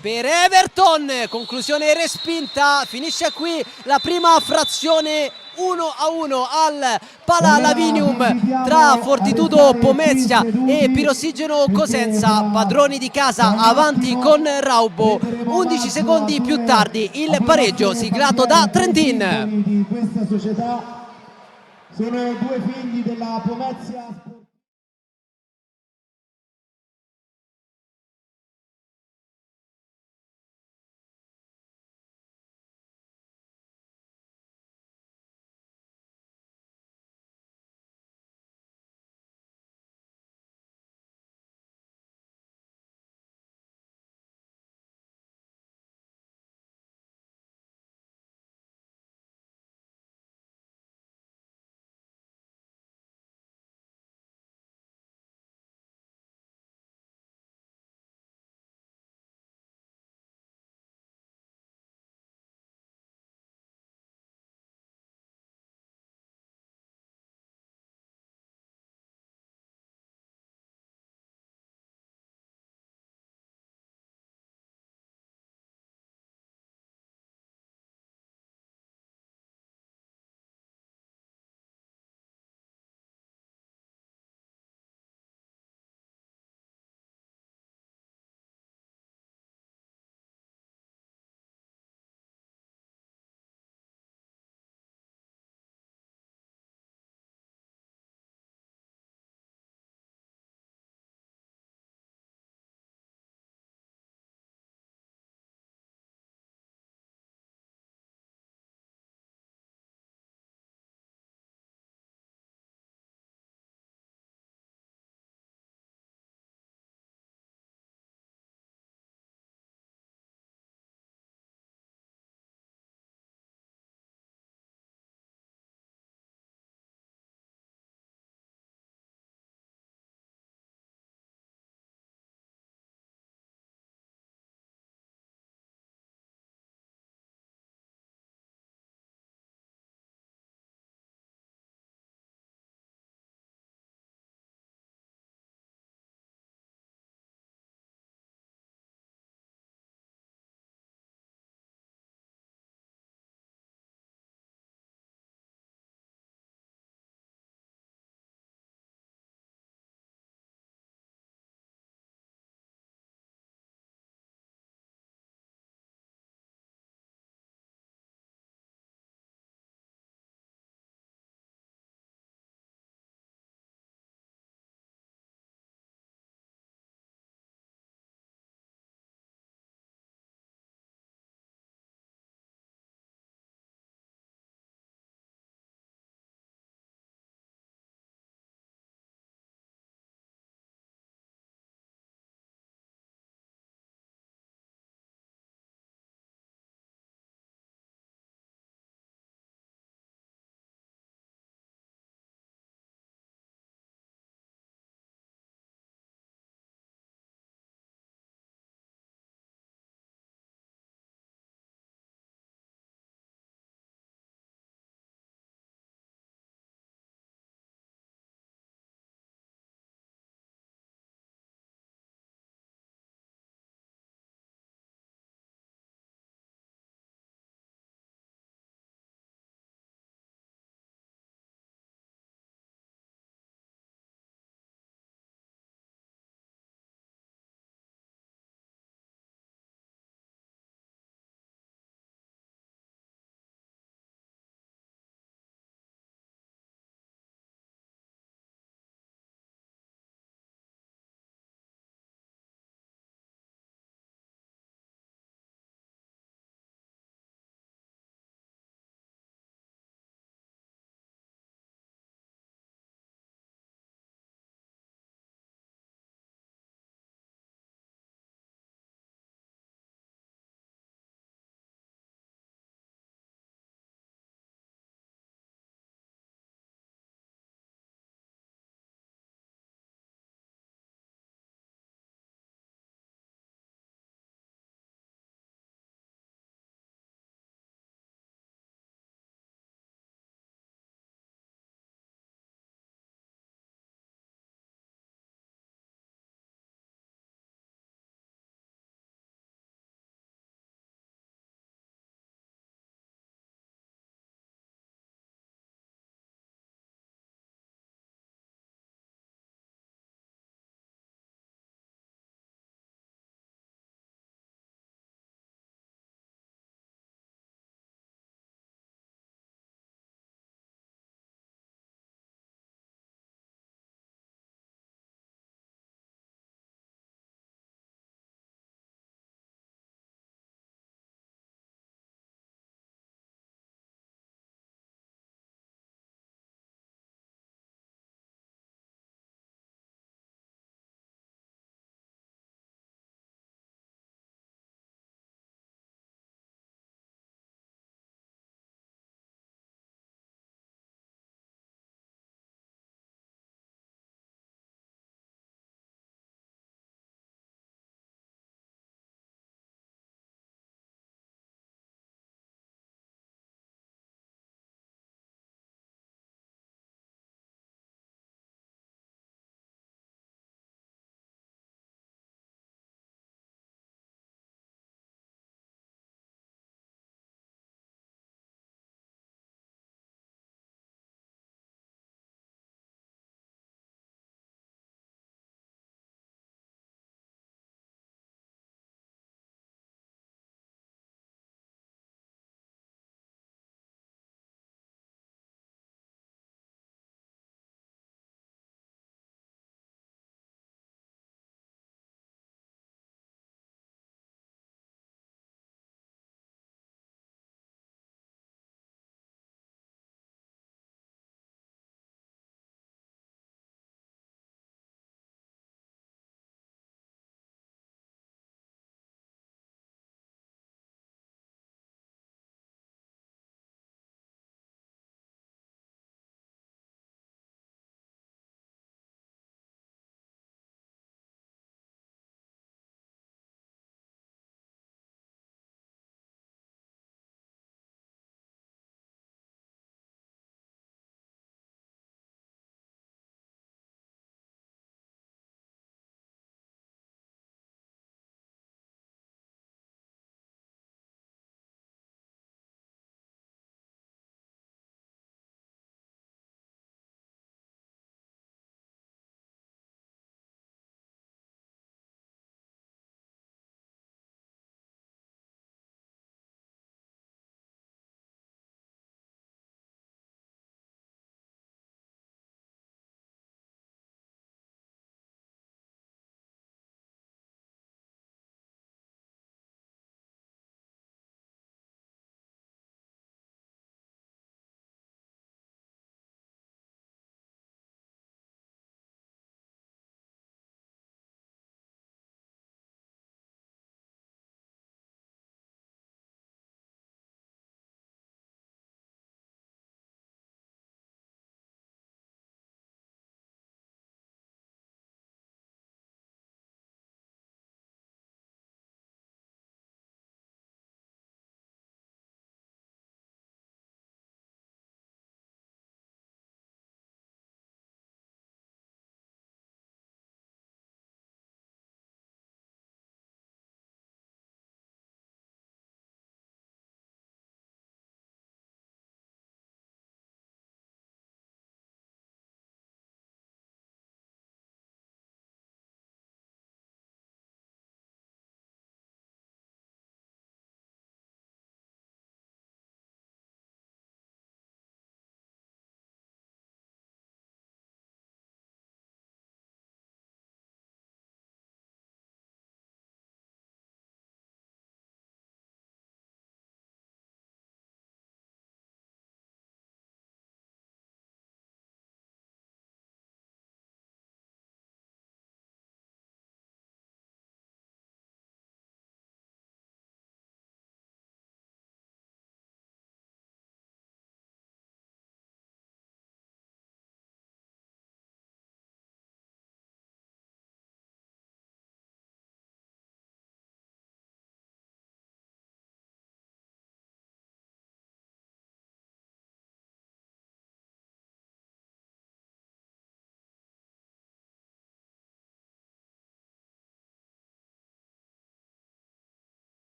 S2: per Everton, conclusione respinta. Finisce qui la prima frazione 1-1 al Pala-Lavinium tra Fortitudo Pomezia e Pirossigeno Cosenza. Padroni di casa avanti con Raubo. 11 secondi più tardi il pareggio siglato da Trentin.
S1: Di questa società sono 2 figli della Pomezia.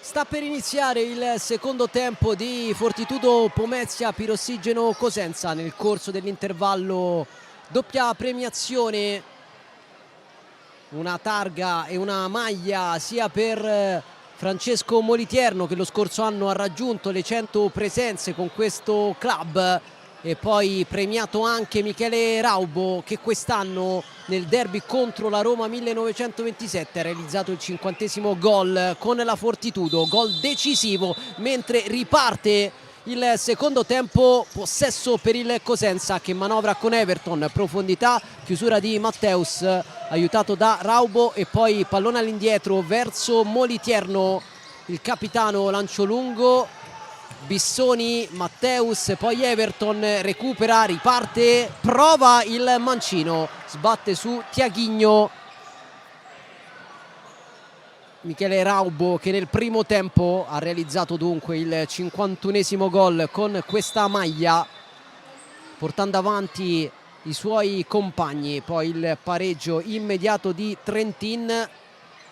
S2: Sta per iniziare il secondo tempo di Fortitudo Pomezia Pirossigeno Cosenza. Nel corso dell'intervallo doppia premiazione, una targa e una maglia sia per Francesco Molitierno, che lo scorso anno ha raggiunto le 100 presenze con questo club, e poi premiato anche Michele Raubo, che quest'anno nel derby contro la Roma 1927 ha realizzato il 50° gol con la Fortitudo, gol decisivo. Mentre riparte il secondo tempo, possesso per il Cosenza che manovra con Everton, profondità, chiusura di Matteus aiutato da Raubo, e poi pallone all'indietro verso Molitierno, il capitano, lancio lungo, Bissoni, Matteus, poi Everton recupera, riparte, prova il mancino, sbatte su Tiaghigno. Michele Raubo, che nel primo tempo ha realizzato dunque il 51° gol con questa maglia, portando avanti i suoi compagni. Poi il pareggio immediato di Trentin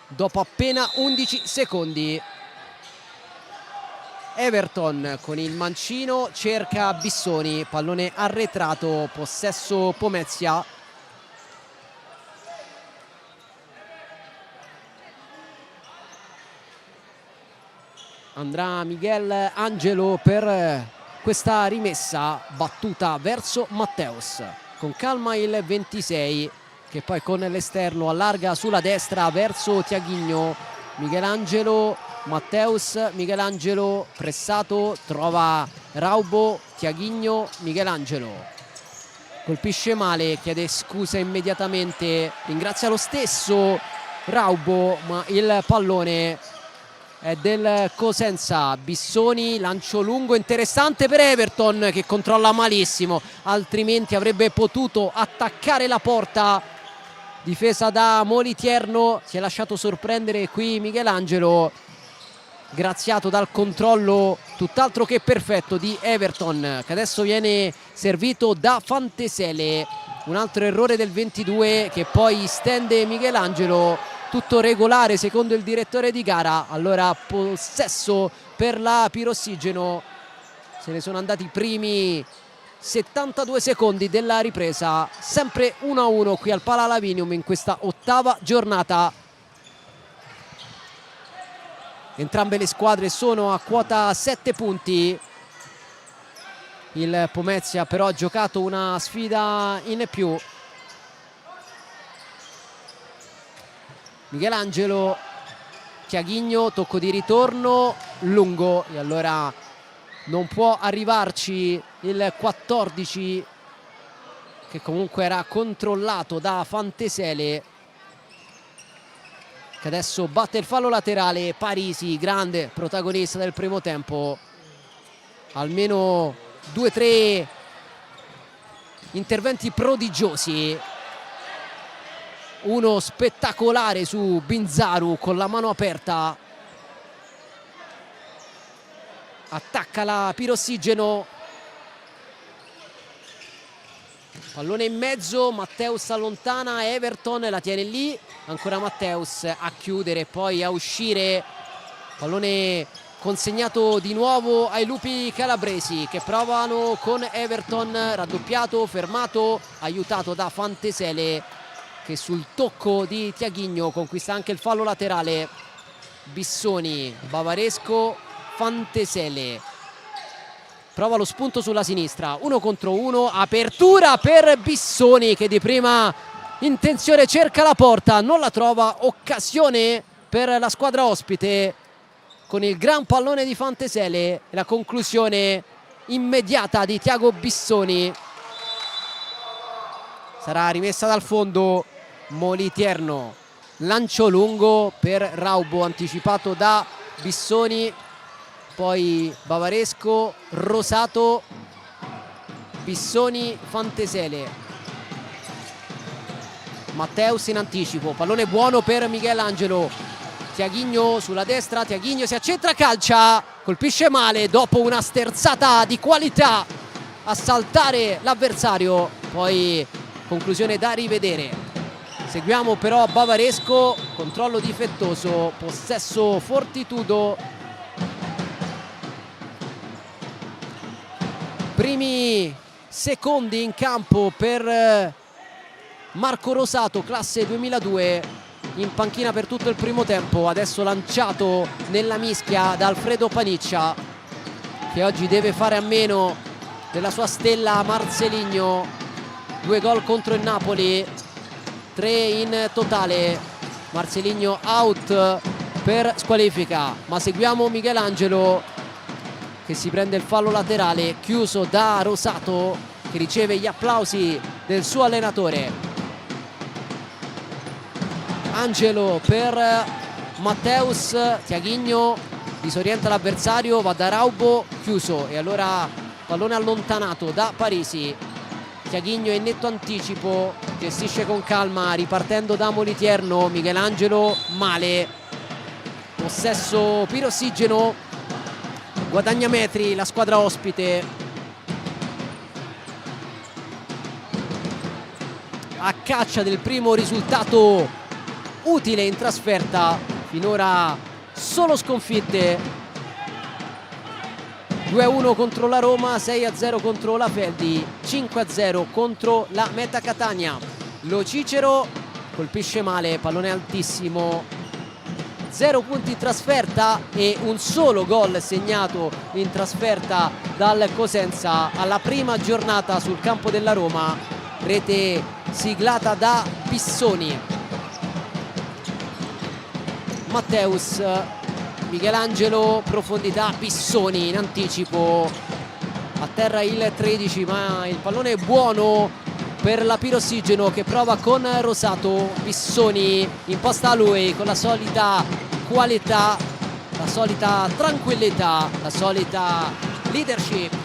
S2: dopo appena 11 secondi. Everton con il mancino cerca Bissoni, pallone arretrato, possesso Pomezia. Andrà Miguel Angelo per questa rimessa battuta verso Matteus. Con calma il 26, che poi con l'esterno allarga sulla destra verso Tiaghigno. Michelangelo, Matteus, Michelangelo pressato, trova Raubo, Tiaghigno, Michelangelo colpisce male, chiede scusa immediatamente, ringrazia lo stesso Raubo, ma il pallone è del Cosenza. Bissoni, lancio lungo interessante per Everton, che controlla malissimo, altrimenti avrebbe potuto attaccare la porta, difesa da Molitierno. Si è lasciato sorprendere qui Michelangelo, graziato dal controllo tutt'altro che perfetto di Everton, che adesso viene servito da Fantesele. Un altro errore del 22 che poi stende Michelangelo, tutto regolare secondo il direttore di gara. Allora possesso per la Pirossigeno, se ne sono andati i primi 72 secondi della ripresa, sempre 1-1 qui al Palalavinium in questa ottava giornata. Entrambe le squadre sono a quota 7 punti. Il Pomezia però ha giocato una sfida in più. Michelangelo, Tiaghigno, tocco di ritorno lungo, e allora non può arrivarci il 14, che comunque era controllato da Fantesele, che adesso batte il fallo laterale. Parisi, grande protagonista del primo tempo, almeno 2-3 interventi prodigiosi, uno spettacolare su Binzaru con la mano aperta. Attacca la Pirossigeno, pallone in mezzo, Matteus allontana Everton, la tiene lì, ancora Matteus a chiudere, poi a uscire, pallone consegnato di nuovo ai lupi calabresi, che provano con Everton, raddoppiato, fermato, aiutato da Fantesele, che sul tocco di Tiaghigno conquista anche il fallo laterale. Bissoni, Bavaresco, Fantesele prova lo spunto sulla sinistra, 1 contro 1, apertura per Bissoni, che di prima intenzione cerca la porta, non la trova, occasione per la squadra ospite con il gran pallone di Fantesele e la conclusione immediata di Tiago Bissoni. Sarà rimessa dal fondo Molitierno, lancio lungo per Raubo, anticipato da Bissoni, poi Bavaresco, Rosato, Bissoni, Fantesele, Matteus in anticipo, pallone buono per Michelangelo, Tiaghigno sulla destra, Tiaghigno si accentra, calcia, colpisce male dopo una sterzata di qualità a saltare l'avversario, poi conclusione da rivedere. Seguiamo però Bavaresco, controllo difettoso, possesso Fortitudo, primi secondi in campo per Marco Rosato, classe 2002, in panchina per tutto il primo tempo, adesso lanciato nella mischia da Alfredo Paniccia, che oggi deve fare a meno della sua stella Marcelinho. 2 gol contro il Napoli, 3 in totale. Marcelinho out per squalifica, ma seguiamo Michelangelo che si prende il fallo laterale chiuso da Rosato, che riceve gli applausi del suo allenatore. Angelo per Matteus, Tiaghigno disorienta l'avversario, va da Raubo, chiuso, e allora pallone allontanato da Parisi. Tiaghigno in netto anticipo, gestisce con calma ripartendo da Moliterno. Michelangelo male, possesso pirossigeno, guadagna metri la squadra ospite. A caccia del primo risultato utile in trasferta, finora solo sconfitte. 2-1 contro la Roma, 6-0 contro la Feldi, 5-0 contro la Meta Catania. Lo Cicero colpisce male, pallone altissimo, 0 punti in trasferta e un solo gol segnato in trasferta dal Cosenza alla prima giornata sul campo della Roma, rete siglata da Pissoni. Matteus, Michelangelo, profondità, Pissoni in anticipo, a terra il 13, ma il pallone è buono per la Pirossigeno che prova con Rosato. Pissoni imposta a lui con la solita qualità, la solita tranquillità, la solita leadership.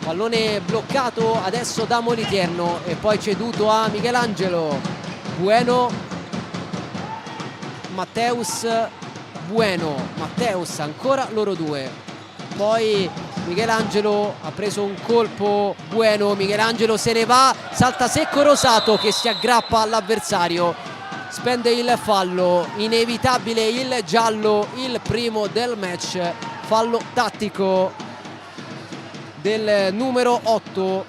S2: Pallone bloccato adesso da Moliterno e poi ceduto a Michelangelo. Bueno, Matteus, Bueno, Matteus, ancora loro due, poi Michelangelo ha preso un colpo, Bueno, Michelangelo se ne va, salta secco Rosato che si aggrappa all'avversario, spende il fallo, inevitabile il giallo, il primo del match, fallo tattico del numero 8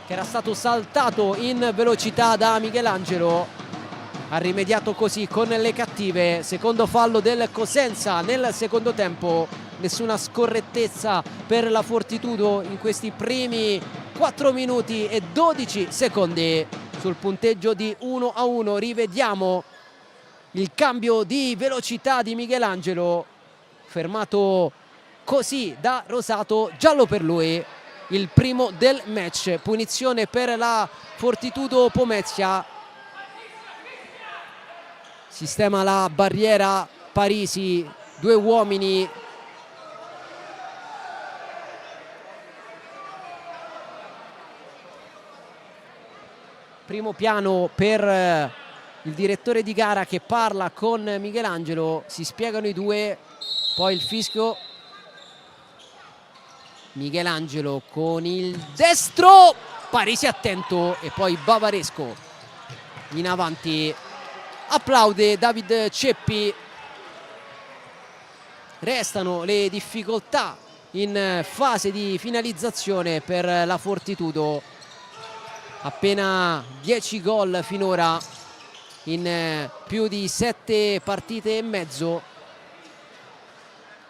S2: che era stato saltato in velocità da Michelangelo. Ha rimediato così con le cattive. Secondo fallo del Cosenza nel secondo tempo. Nessuna scorrettezza per la Fortitudo in questi primi 4 minuti e 12 secondi sul punteggio di 1-1. Rivediamo il cambio di velocità di Michelangelo, fermato così da Rosato, giallo per lui, il primo del match. Punizione per la Fortitudo Pomezia. Sistema la barriera Parisi, 2 uomini. Primo piano per il direttore di gara che parla con Michelangelo, si spiegano i due, poi il fischio. Michelangelo con il destro, Parisi attento e poi Bavaresco in avanti. Applaude David Ceppi. Restano le difficoltà in fase di finalizzazione per la Fortitudo. Appena 10 gol finora in più di 7 partite e mezzo.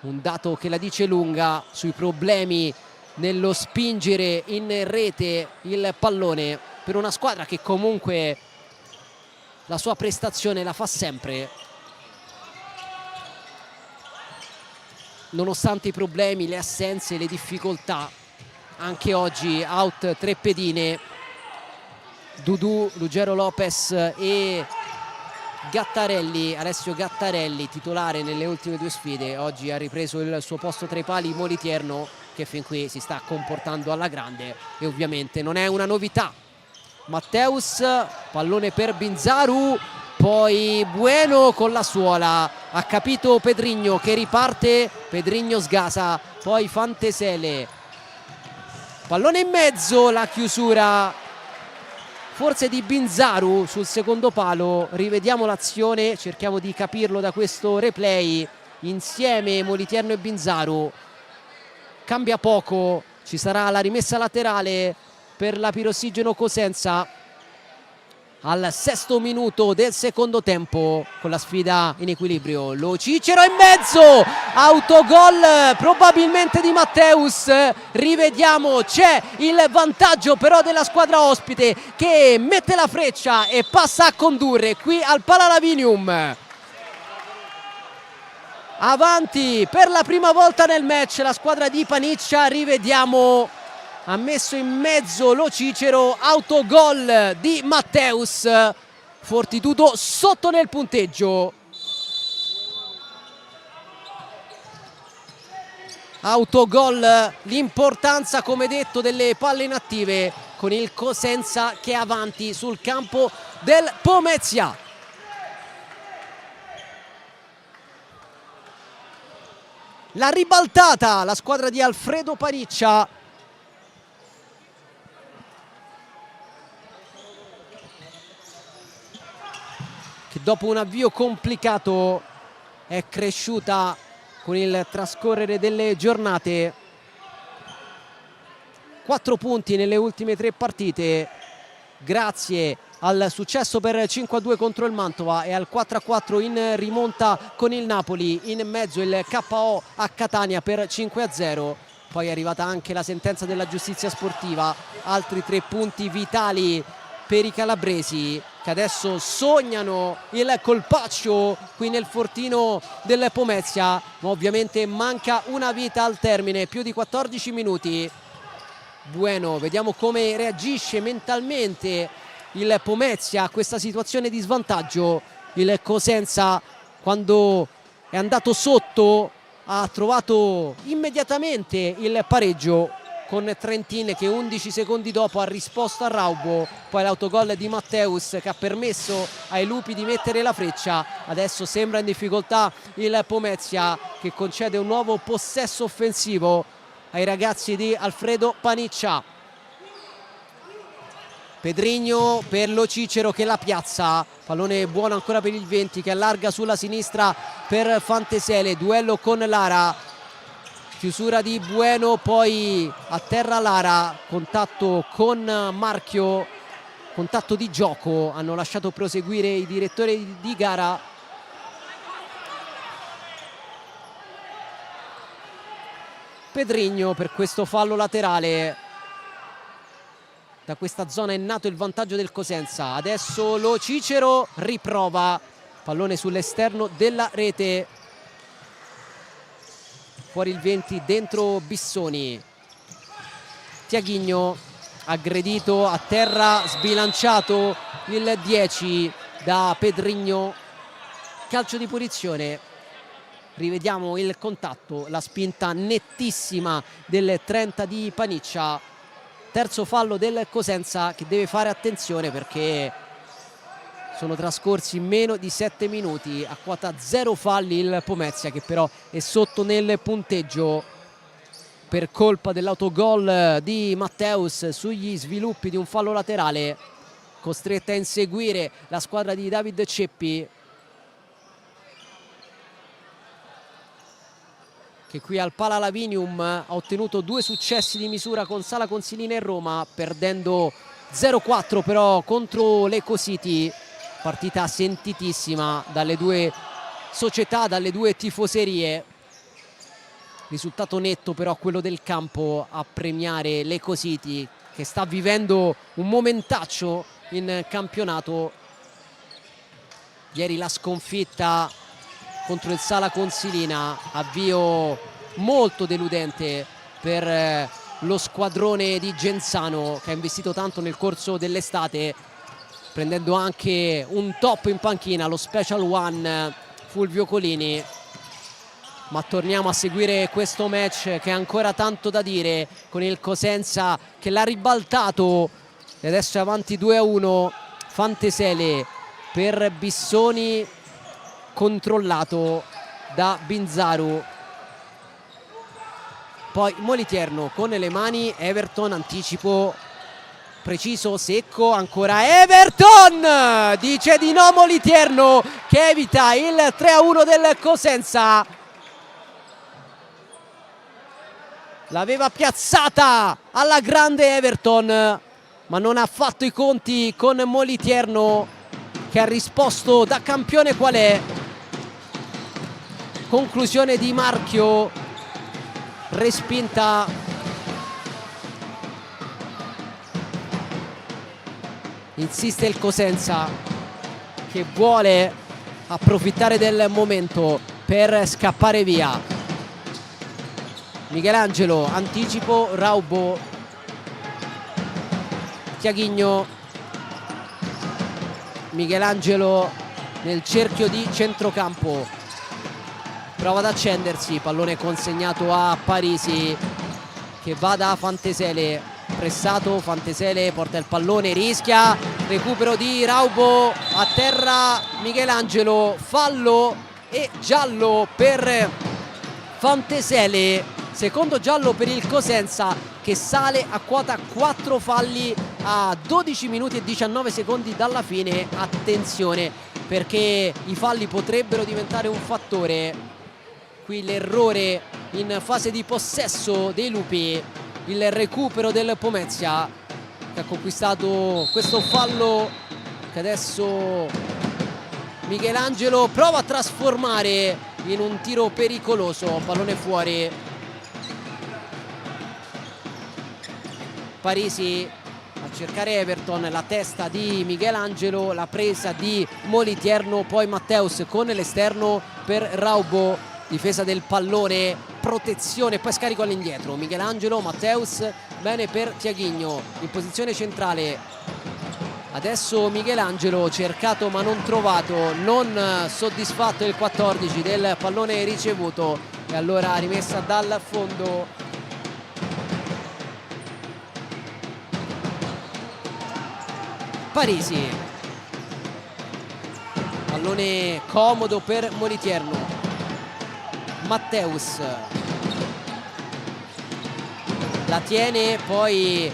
S2: Un dato che la dice lunga sui problemi nello spingere in rete il pallone per una squadra che comunque la sua prestazione la fa sempre, nonostante i problemi, le assenze, le difficoltà. Anche oggi out 3 pedine, Dudu, Ruggero Lopez e Gattarelli. Alessio Gattarelli, titolare nelle ultime 2 sfide, oggi ha ripreso il suo posto tra i pali Moliterno, che fin qui si sta comportando alla grande e ovviamente non è una novità. Matteus, pallone per Binzaru, poi Bueno con la suola, ha capito Pedrigno che riparte, Pedrigno sgasa, poi Fantesele, pallone in mezzo, la chiusura forse di Binzaru sul secondo palo. Rivediamo l'azione, cerchiamo di capirlo da questo replay insieme Moliterno e Binzaru. Cambia poco Ci sarà la rimessa laterale per la Pirossigeno Cosenza al 6° minuto del secondo tempo, con la sfida in equilibrio. Lo Cicero in mezzo, autogol probabilmente di Matteus. Rivediamo, c'è il vantaggio però della squadra ospite, che mette la freccia e passa a condurre qui al Palalavinium. Avanti per la prima volta nel match la squadra di Paniccia. Rivediamo, ha messo in mezzo Lo Cicero, autogol di Matteus. Fortitudo sotto nel punteggio. Autogol, l'importanza come detto delle palle inattive, con il Cosenza che è avanti sul campo del Pomezia. La ribaltata, la squadra di Alfredo Paniccia. Che dopo un avvio complicato è cresciuta con il trascorrere delle giornate. 4 punti nelle ultime 3 partite, grazie al successo per 5-2 contro il Mantova e al 4-4 in rimonta con il Napoli. In mezzo il KO a Catania per 5-0. Poi è arrivata anche la sentenza della giustizia sportiva, altri 3 punti vitali per i calabresi, che adesso sognano il colpaccio qui nel fortino del Pomezia, ma ovviamente manca una vita al termine, più di 14 minuti. Bueno, vediamo come reagisce mentalmente il Pomezia a questa situazione di svantaggio. Il Cosenza, quando è andato sotto, ha trovato immediatamente il pareggio con Trentin, che 11 secondi dopo ha risposto a Raubo. Poi l'autogol di Matteus, che ha permesso ai lupi di mettere la freccia. Adesso sembra in difficoltà il Pomezia, che concede un nuovo possesso offensivo ai ragazzi di Alfredo Paniccia. Pedrigno per Lo Cicero che la piazza, pallone buono ancora per il 20 che allarga sulla sinistra per Fantesele, duello con Lara, chiusura di Bueno, poi a terra Lara, contatto con Marchio, contatto di gioco, hanno lasciato proseguire i direttori di gara. Pedrigno per questo fallo laterale. Da questa zona è nato il vantaggio del Cosenza. Adesso Lo Cicero riprova, pallone sull'esterno della rete, fuori il 20, dentro Bissoni. Tiaghigno aggredito a terra, sbilanciato il 10 da Pedrigno. Calcio di punizione. Rivediamo il contatto, la spinta nettissima del 30 di Paniccia. Terzo fallo del Cosenza, che deve fare attenzione perché sono trascorsi meno di 7 minuti. A quota 0 falli il Pomezia, che però è sotto nel punteggio per colpa dell'autogol di Matteus sugli sviluppi di un fallo laterale. Costretta a inseguire la squadra di David Ceppi, che qui al Palalavinium ha ottenuto 2 successi di misura con Sala Consilina e Roma, perdendo 0-4 però contro l'Eco City. Partita sentitissima dalle due società, dalle due tifoserie. Risultato netto però quello del campo a premiare l'Eco City, che sta vivendo un momentaccio in campionato. Ieri la sconfitta contro il Sala Consilina, avvio molto deludente per lo squadrone di Genzano, che ha investito tanto nel corso dell'estate, prendendo anche un top in panchina, lo Special One Fulvio Colini. Ma torniamo a seguire questo match, che ha ancora tanto da dire, con il Cosenza che l'ha ribaltato e adesso è avanti 2-1. Fantesele per Bissoni, controllato da Binzaru. Poi Moliterno con le mani, Everton, anticipo preciso, secco, ancora Everton, dice di no Moliterno, che evita il 3-1 del Cosenza. l'aveva piazzata alla grande Everton, ma non ha fatto i conti con Moliterno, che ha risposto da campione qual è. Conclusione di marchio, respinta. Insiste il Cosenza, che vuole approfittare del momento per scappare via. Michelangelo, anticipo, Raubo, Tiaguinho, Michelangelo nel cerchio di centrocampo, prova ad accendersi, pallone consegnato a Parisi, che va da Fantesele, pressato, Fantesele porta il pallone, rischia, recupero di Raubo, a terra Michelangelo, fallo e giallo per Fantesele, secondo giallo per il Cosenza, che sale a quota 4 falli a 12 minuti e 19 secondi dalla fine. Attenzione, perché i falli potrebbero diventare un fattore. Qui l'errore in fase di possesso dei Lupi, il recupero del Pomezia, che ha conquistato questo fallo, che adesso Michelangelo prova a trasformare in un tiro pericoloso, pallone fuori. Parisi a cercare Everton, la testa di Michelangelo, la presa di Moliterno, poi Matteus con l'esterno per Raubo, difesa del pallone, protezione, poi scarico all'indietro. Michelangelo, Matteus, bene per Tiaguinho in posizione centrale. Adesso Michelangelo, cercato ma non trovato, non soddisfatto il 14 del pallone ricevuto, e allora rimessa dal fondo. Parisi, pallone comodo per Moliterno, Matteus la tiene, poi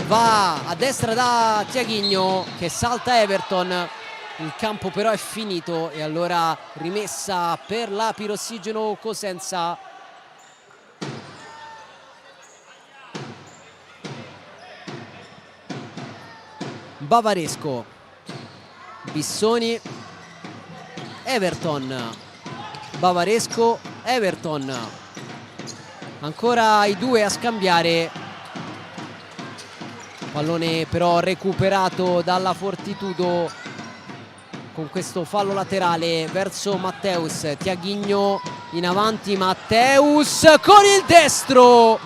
S2: va a destra da Tiaguinho, che salta Everton, il campo però è finito, e allora rimessa per la Pirossigeno Cosenza. Bavaresco, Bissoni, Everton, Bavaresco, Everton, ancora i due a scambiare, pallone però recuperato dalla Fortitudo con questo fallo laterale verso Matteus. Tiaguinho in avanti, Matteus con il destro,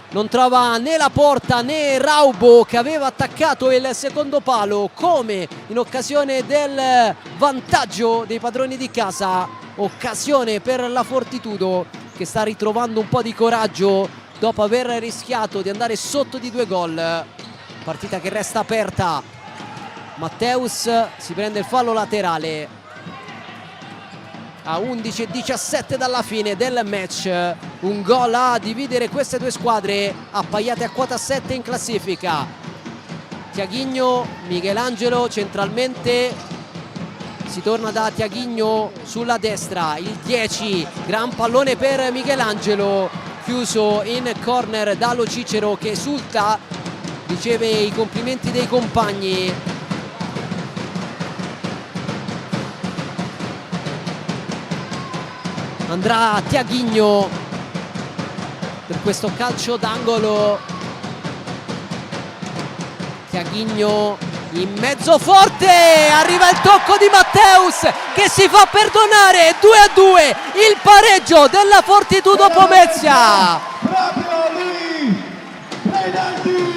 S2: non trova né la porta né Raubo, che aveva attaccato il secondo palo, come in occasione del vantaggio dei padroni di casa. Occasione per la Fortitudo, che sta ritrovando un po' di coraggio dopo aver rischiato di andare sotto di 2 gol. Partita che resta aperta. Matteus si prende il fallo laterale a 11:17 dalla fine del match. Un gol a dividere queste due squadre, appaiate a quota 7 in classifica. Tiaguinho, Michelangelo centralmente, si torna da Tiaguinho sulla destra, il 10, gran pallone per Michelangelo, chiuso in corner da Lo Cicero, che esulta, riceve i complimenti dei compagni. Andrà Tiaguinho per questo calcio d'angolo. Tiaguinho in mezzo forte, arriva il tocco di Matteus, che si fa perdonare. 2-2 il pareggio della Fortitudo Pomezia.
S1: Proprio lui, Renati,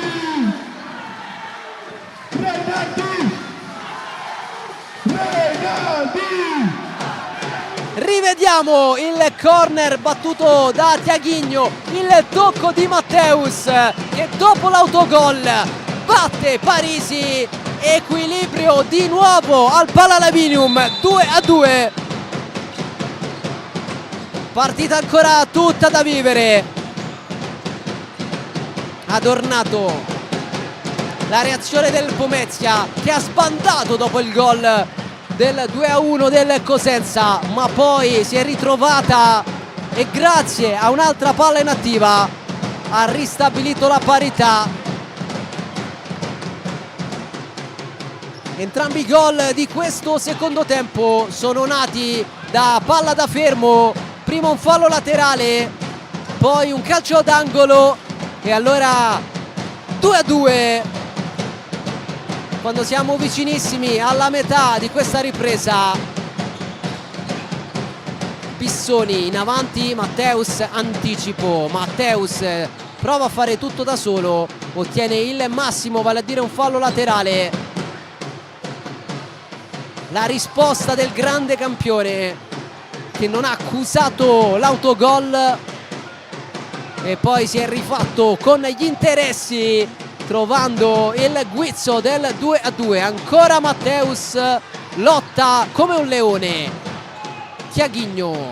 S2: Rivediamo il corner battuto da Tiaguinho, il tocco di Matteus, che dopo l'autogol batte Parisi. Equilibrio di nuovo al Palalavinium, 2-2. Partita ancora tutta da vivere. Adornato la reazione del Pomezia, che ha sbandato dopo il gol del 2-1 del Cosenza, ma poi si è ritrovata, e grazie a un'altra palla inattiva ha ristabilito la parità. Entrambi i gol di questo secondo tempo sono nati da palla da fermo, prima un fallo laterale, poi un calcio d'angolo e allora 2-2 quando siamo vicinissimi alla metà di questa ripresa. Bissoni in avanti, Matteus anticipo, Matteus prova a fare tutto da solo, ottiene il massimo, vale a dire un fallo laterale. La risposta del grande campione che non ha accusato l'autogol e poi si è rifatto con gli interessi trovando il guizzo del 2-2. Ancora Matteus lotta come un leone. Chiaghigno,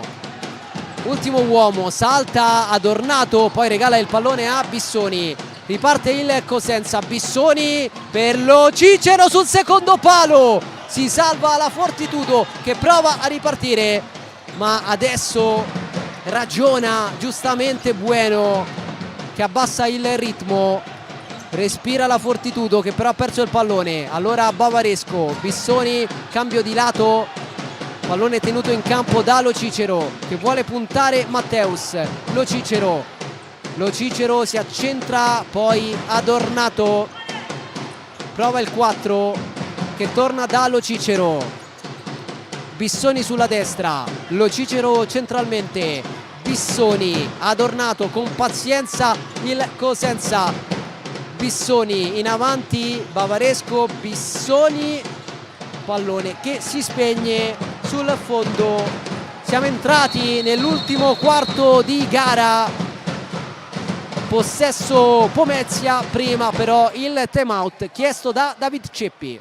S2: ultimo uomo, salta Adornato, poi regala il pallone a Bissoni, riparte il Cosenza, Bissoni per Lo Cicero sul secondo palo, si salva la Fortitudo che prova a ripartire, ma adesso ragiona giustamente Bueno che abbassa il ritmo, respira la Fortitudo che però ha perso il pallone, allora Bavaresco, Bissoni, cambio di lato, pallone tenuto in campo da Lo Cicero che vuole puntare Matteus. Lo Cicero si accentra, poi Adornato prova il 4 che torna da Lo Cicero. Bissoni sulla destra, Lo Cicero centralmente, Bissoni, Adornato con pazienza il Cosenza, Bissoni in avanti, Bavaresco, Bissoni, pallone che si spegne sul fondo. Siamo entrati nell'ultimo quarto di gara, possesso Pomezia, prima però il time out chiesto da David Ceppi.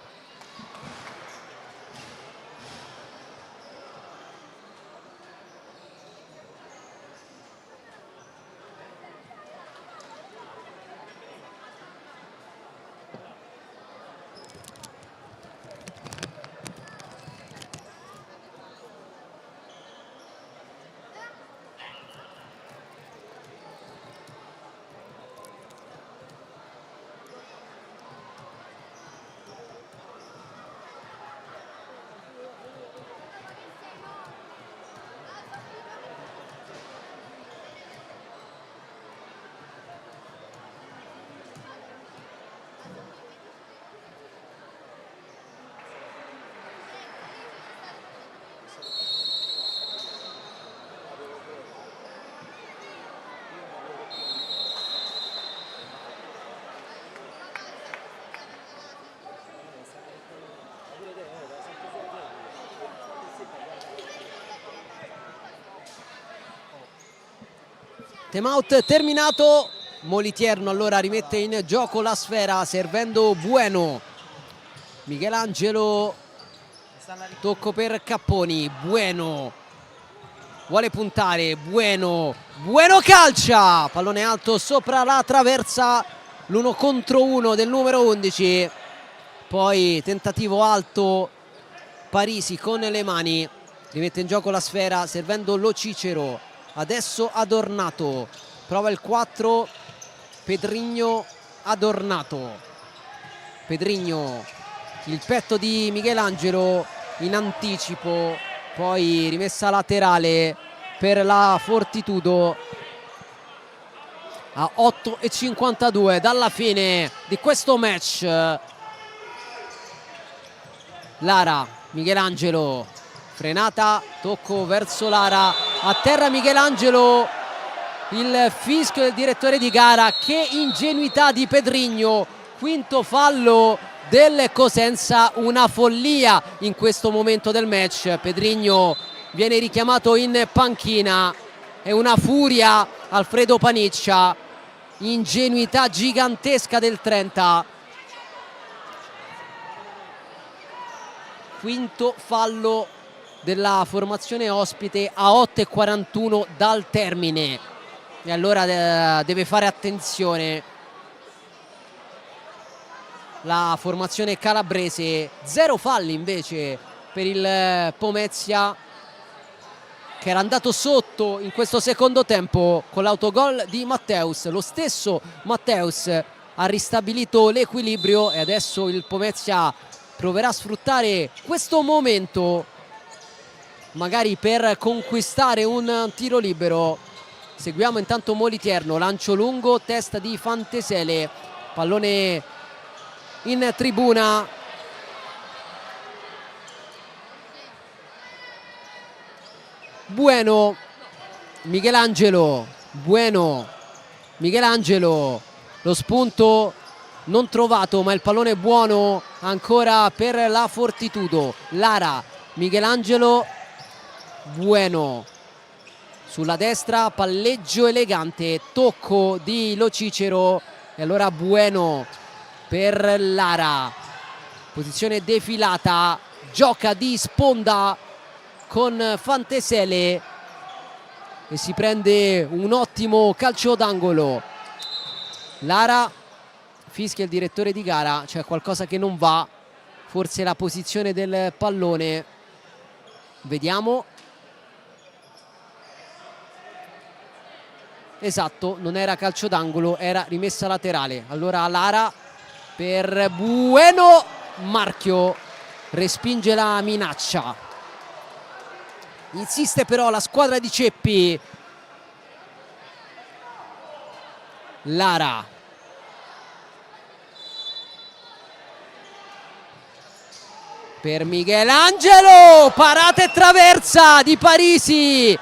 S2: Time out terminato, Molitierno allora rimette in gioco la sfera servendo Bueno. Michelangelo, tocco per Capponi, Bueno vuole puntare, Bueno calcia, pallone alto sopra la traversa, l'1 contro 1 del numero 11, poi tentativo alto, Parisi con le mani, rimette in gioco la sfera servendo Lo Cicero. Adesso Adornato, prova il 4, Pedrigno, Adornato, Pedrigno, il petto di Michelangelo in anticipo, poi rimessa laterale per la Fortitudo a 8:52 dalla fine di questo match. Lara, Michelangelo, frenata, tocco verso Lara, a terra Michelangelo, il fischio del direttore di gara. Che ingenuità di Pedrigno, quinto fallo del Cosenza, una follia in questo momento del match. Pedrigno viene richiamato in panchina, è una furia Alfredo Paniccia, ingenuità gigantesca del 30. Quinto fallo della formazione ospite a 8:41 dal termine, e allora deve fare attenzione la formazione calabrese. 0 falli invece per il Pomezia, che era andato sotto in questo secondo tempo con l'autogol di Matteus. Lo stesso Matteus ha ristabilito l'equilibrio e adesso il Pomezia proverà a sfruttare questo momento magari per conquistare un tiro libero. Seguiamo intanto Moliterno, lancio lungo, testa di Fantesele, pallone in tribuna. Bueno, Michelangelo, Bueno, Michelangelo, lo spunto non trovato, ma il pallone buono ancora per la Fortitudo. Lara, Michelangelo, Bueno sulla destra, palleggio elegante, tocco di Lo Cicero e allora Bueno per Lara, posizione defilata, gioca di sponda con Fantesele e si prende un ottimo calcio d'angolo. Lara, fischia il direttore di gara, c'è qualcosa che non va, forse la posizione del pallone, vediamo. Esatto, non era calcio d'angolo, era rimessa laterale. Allora Lara per Bueno, Marchio respinge la minaccia. Insiste però la squadra di Ceppi. Lara. Per Michelangelo, parata e traversa di Parisi.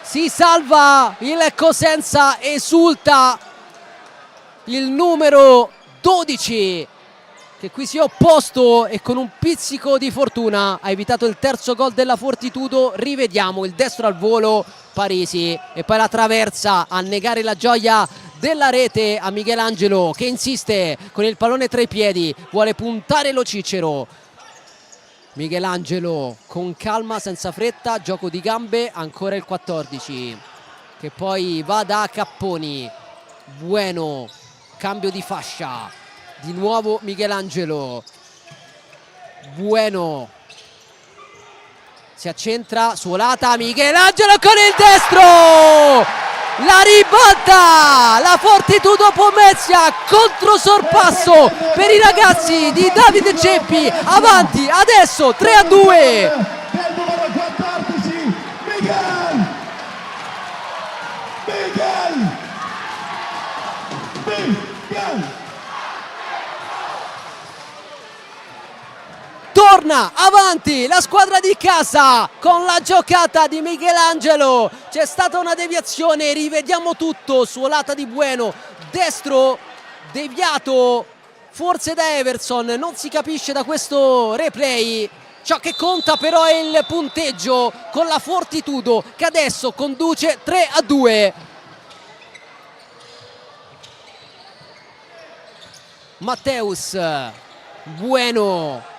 S2: Si salva il Cosenza, esulta il numero 12 che qui si è opposto e con un pizzico di fortuna ha evitato il terzo gol della Fortitudo. Rivediamo il destro al volo, Parisi, e poi la traversa a negare la gioia della rete a Michelangelo che insiste con il pallone tra i piedi, vuole puntare Lo Cicero. Michelangelo con calma, senza fretta, gioco di gambe, ancora il 14 che poi va da Capponi. Bueno, cambio di fascia, di nuovo Michelangelo. Bueno si accentra, suolata, Michelangelo con il destro, la ribalta la Fortitudo Pomezia, controsorpasso per i ragazzi di Davide Ceppi, avanti adesso 3-2.
S1: Del numero 14, Miguel.
S2: Torna avanti la squadra di casa con la giocata di Michelangelo. C'è stata una deviazione, rivediamo tutto, suolata di Bueno, destro deviato forse da Everson, non si capisce da questo replay. Ciò che conta però è il punteggio con la Fortitudo che adesso conduce 3-2. Matteus, Bueno.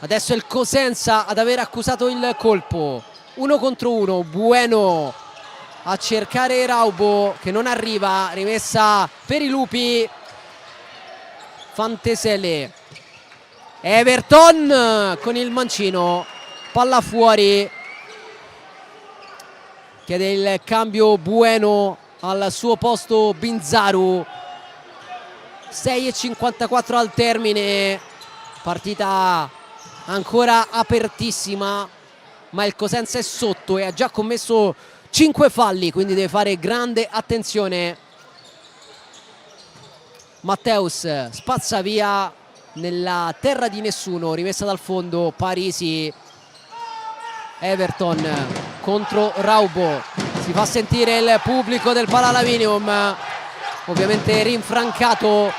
S2: Adesso è il Cosenza ad aver accusato il colpo. 1 contro 1, Bueno a cercare Raubo che non arriva, rimessa per i lupi. Fantesele, Everton con il mancino, palla fuori, chiede il cambio Bueno, al suo posto Binzaru. 6:54 al termine, partita ancora apertissima, ma il Cosenza è sotto e ha già commesso 5 falli, quindi deve fare grande attenzione. Matteus spazza via nella terra di nessuno, rimessa dal fondo, Parisi. Everton contro Raubo, si fa sentire il pubblico del Palalavinium, ovviamente rinfrancato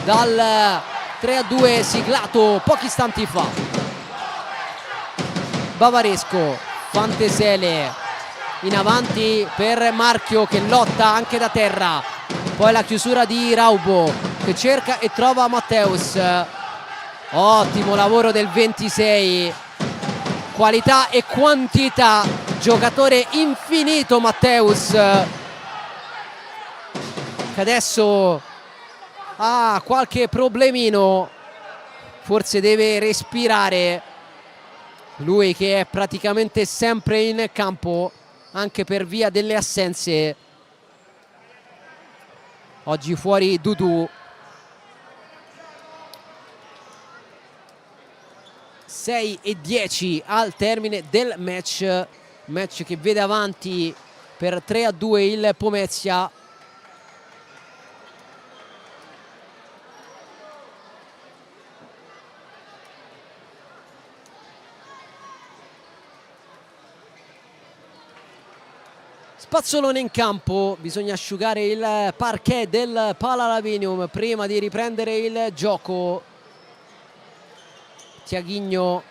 S2: dal 3-2 siglato pochi istanti fa. Bavaresco, Fantesele in avanti per Marchio che lotta anche da terra, poi la chiusura di Raubo che cerca e trova Matteus. Ottimo lavoro del 26, qualità e quantità, giocatore infinito Matteus, che adesso ha qualche problemino, forse deve respirare. lui che è praticamente sempre in campo anche per via delle assenze. Oggi fuori Dudu. 6:10 al termine del match che vede avanti per 3-2 il Pomezia. Spazzolone in campo, bisogna asciugare il parquet del Palalavinium prima di riprendere il gioco. Tiaghigno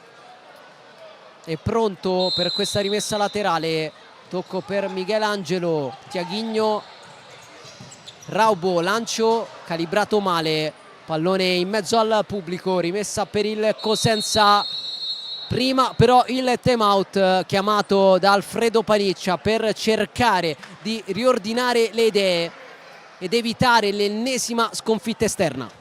S2: è pronto per questa rimessa laterale, tocco per Michelangelo, Tiaghigno, Raubo, lancio calibrato male, pallone in mezzo al pubblico, rimessa per il Cosenza. Prima però il time out chiamato da Alfredo Paniccia per cercare di riordinare le idee ed evitare l'ennesima sconfitta esterna.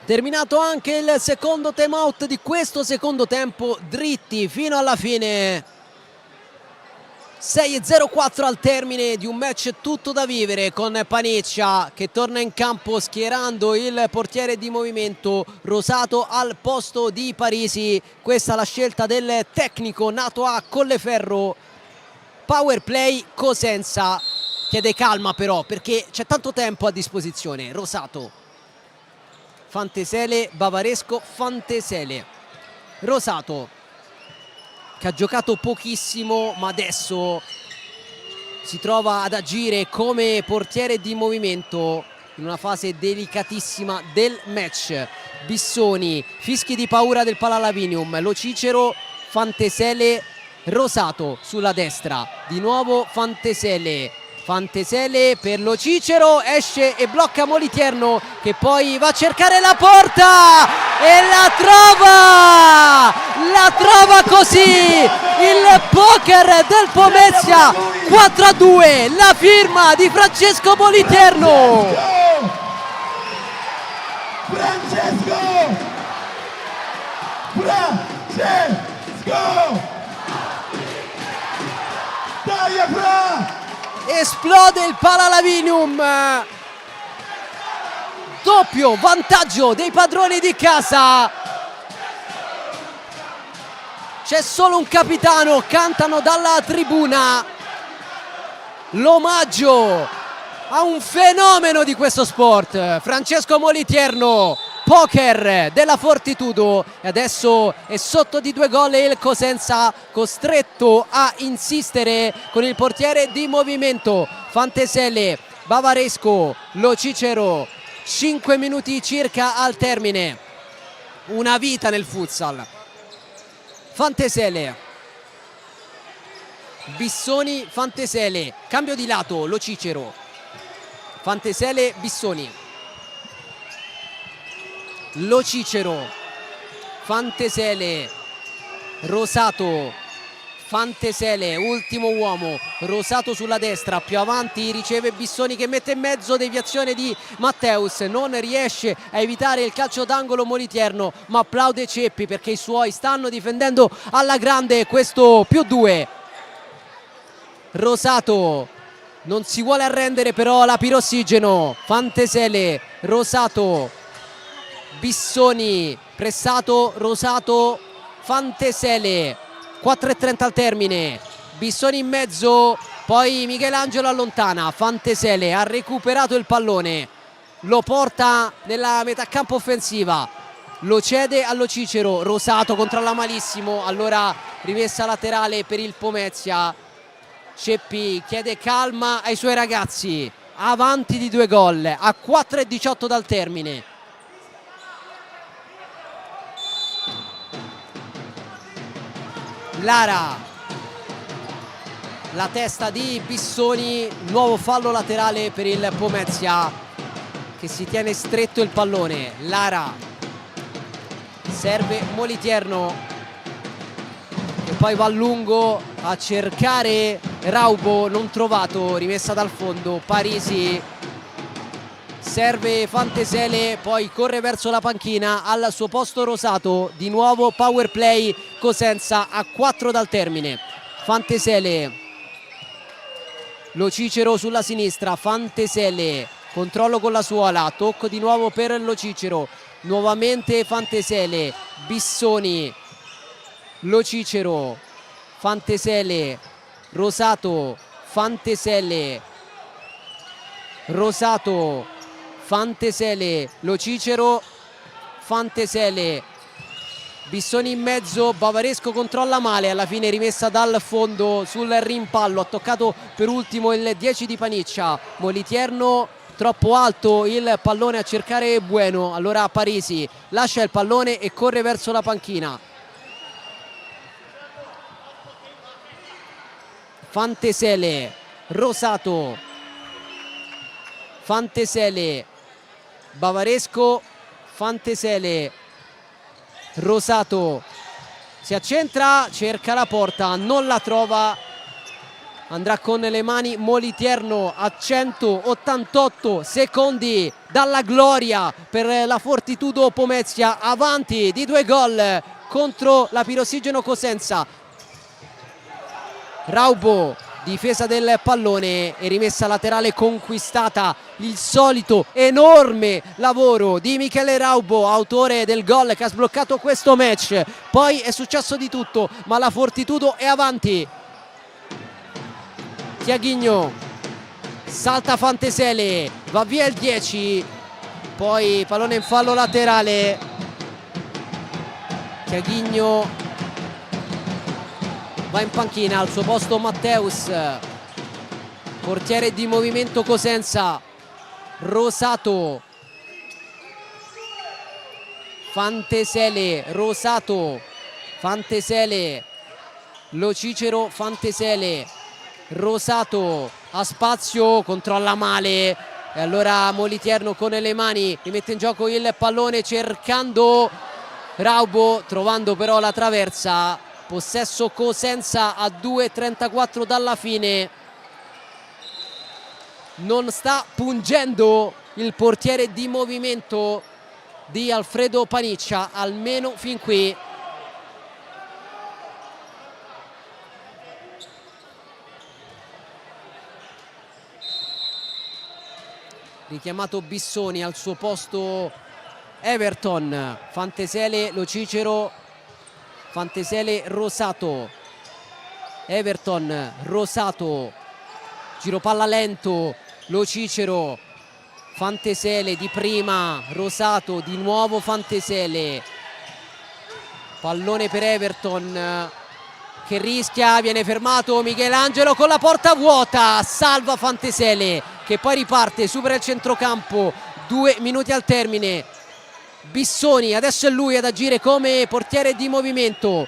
S2: Terminato anche il secondo time out di questo secondo tempo, dritti fino alla fine. 6:04 al termine di un match tutto da vivere, con Paniccia che torna in campo schierando il portiere di movimento Rosato al posto di Parisi. Questa è la scelta del tecnico nato a Colleferro. Power play Cosenza, chiede calma però perché c'è tanto tempo a disposizione. Rosato, Fantesele, Bavaresco, Fantesele, Rosato che ha giocato pochissimo ma adesso si trova ad agire come portiere di movimento in una fase delicatissima del match. Bissoni, fischi di paura del Palalavinium, Lo Cicero, Fantesele, Rosato sulla destra, di nuovo Fantesele per Lo Cicero, esce e blocca Moliterno che poi va a cercare la porta e la trova così il poker del Pomezia. 4-2, la firma di Francesco Moliterno. Esplode il Palalavinium, doppio vantaggio dei padroni di casa. C'è solo un capitano, cantano dalla tribuna l'omaggio a un fenomeno di questo sport, Francesco Moliterno, poker della Fortitudo, e adesso è sotto di 2 gol il Cosenza, costretto a insistere con il portiere di movimento. Fantesele, Bavaresco, Lo Cicero, 5 minuti circa al termine, una vita nel futsal. Fantesele, Bissoni, Fantesele, cambio di lato, Lo Cicero, Fantesele, Bissoni, Lo Cicero, Fantesele, Rosato, Fantesele, ultimo uomo, Rosato sulla destra, più avanti riceve Bissoni che mette in mezzo, deviazione di Matteus, non riesce a evitare il calcio d'angolo Moliterno, ma applaude Ceppi perché i suoi stanno difendendo alla grande questo +2. Rosato non si vuole arrendere però la pirossigeno, Fantesele, Rosato, Bissoni, pressato, Rosato, Fantesele, 4:30 al termine, Bissoni in mezzo, poi Michelangelo allontana, Fantesele ha recuperato il pallone, lo porta nella metà campo offensiva, lo cede allo Cicero, Rosato controlla malissimo, allora rimessa laterale per il Pomezia. Ceppi chiede calma ai suoi ragazzi, avanti di 2 gol, a 4:18 dal termine. Lara, la testa di Bissoni, nuovo fallo laterale per il Pomezia che si tiene stretto il pallone. Lara, serve Moliterno e poi va a lungo a cercare Raubo, non trovato, rimessa dal fondo. Parisi, serve Fantesele, poi corre verso la panchina, al suo posto Rosato, di nuovo power play Cosenza a 4 dal termine. Fantesele, lo Cicero sulla sinistra, Fantesele, controllo con la suola, tocco di nuovo per lo Cicero, nuovamente Fantesele, Bissoni, lo Cicero, Fantesele, Rosato, Fantesele, Rosato, Fantesele, lo Cicero, Fantesele, Bissoni in mezzo, Bavaresco controlla male, alla fine rimessa dal fondo sul rimpallo, ha toccato per ultimo il 10 di Paniccia. Moliterno troppo alto il pallone a cercare Bueno, allora Parisi lascia il pallone e corre verso la panchina. Fantesele, Rosato, Fantesele, Bavaresco, Fantesele, Rosato, si accentra, cerca la porta, non la trova, andrà con le mani Moliterno a 188 secondi dalla gloria per la Fortitudo Pomezia, avanti di 2 gol contro la Pirossigeno Cosenza. Raubo, difesa del pallone e rimessa laterale conquistata, il solito enorme lavoro di Michele Raubo, autore del gol che ha sbloccato questo match. Poi è successo di tutto, ma la Fortitudo è avanti. Tiaghigno, salta Fantesele, va via il 10, poi pallone in fallo laterale. Tiaghigno va in panchina, al suo posto Matteus, portiere di movimento Cosenza. Rosato, Fantesele, Rosato, Fantesele, lo Cicero, Fantesele, Rosato ha spazio, controlla male e allora Moliterno con le mani rimette in gioco il pallone cercando Raubo, trovando però la traversa. Possesso Cosenza a 2:34 dalla fine, non sta pungendo il portiere di movimento di Alfredo Paniccia, almeno fin qui. Richiamato Bissoni, al suo posto Everton. Fantesele, lo Cicero, Fantesele, Rosato, Everton, Rosato, giro palla lento, lo Cicero, Fantesele di prima, Rosato, di nuovo Fantesele, pallone per Everton che rischia, viene fermato Michelangelo con la porta vuota, salva Fantesele che poi riparte, supera il centrocampo, 2 minuti al termine. Bissoni, adesso è lui ad agire come portiere di movimento,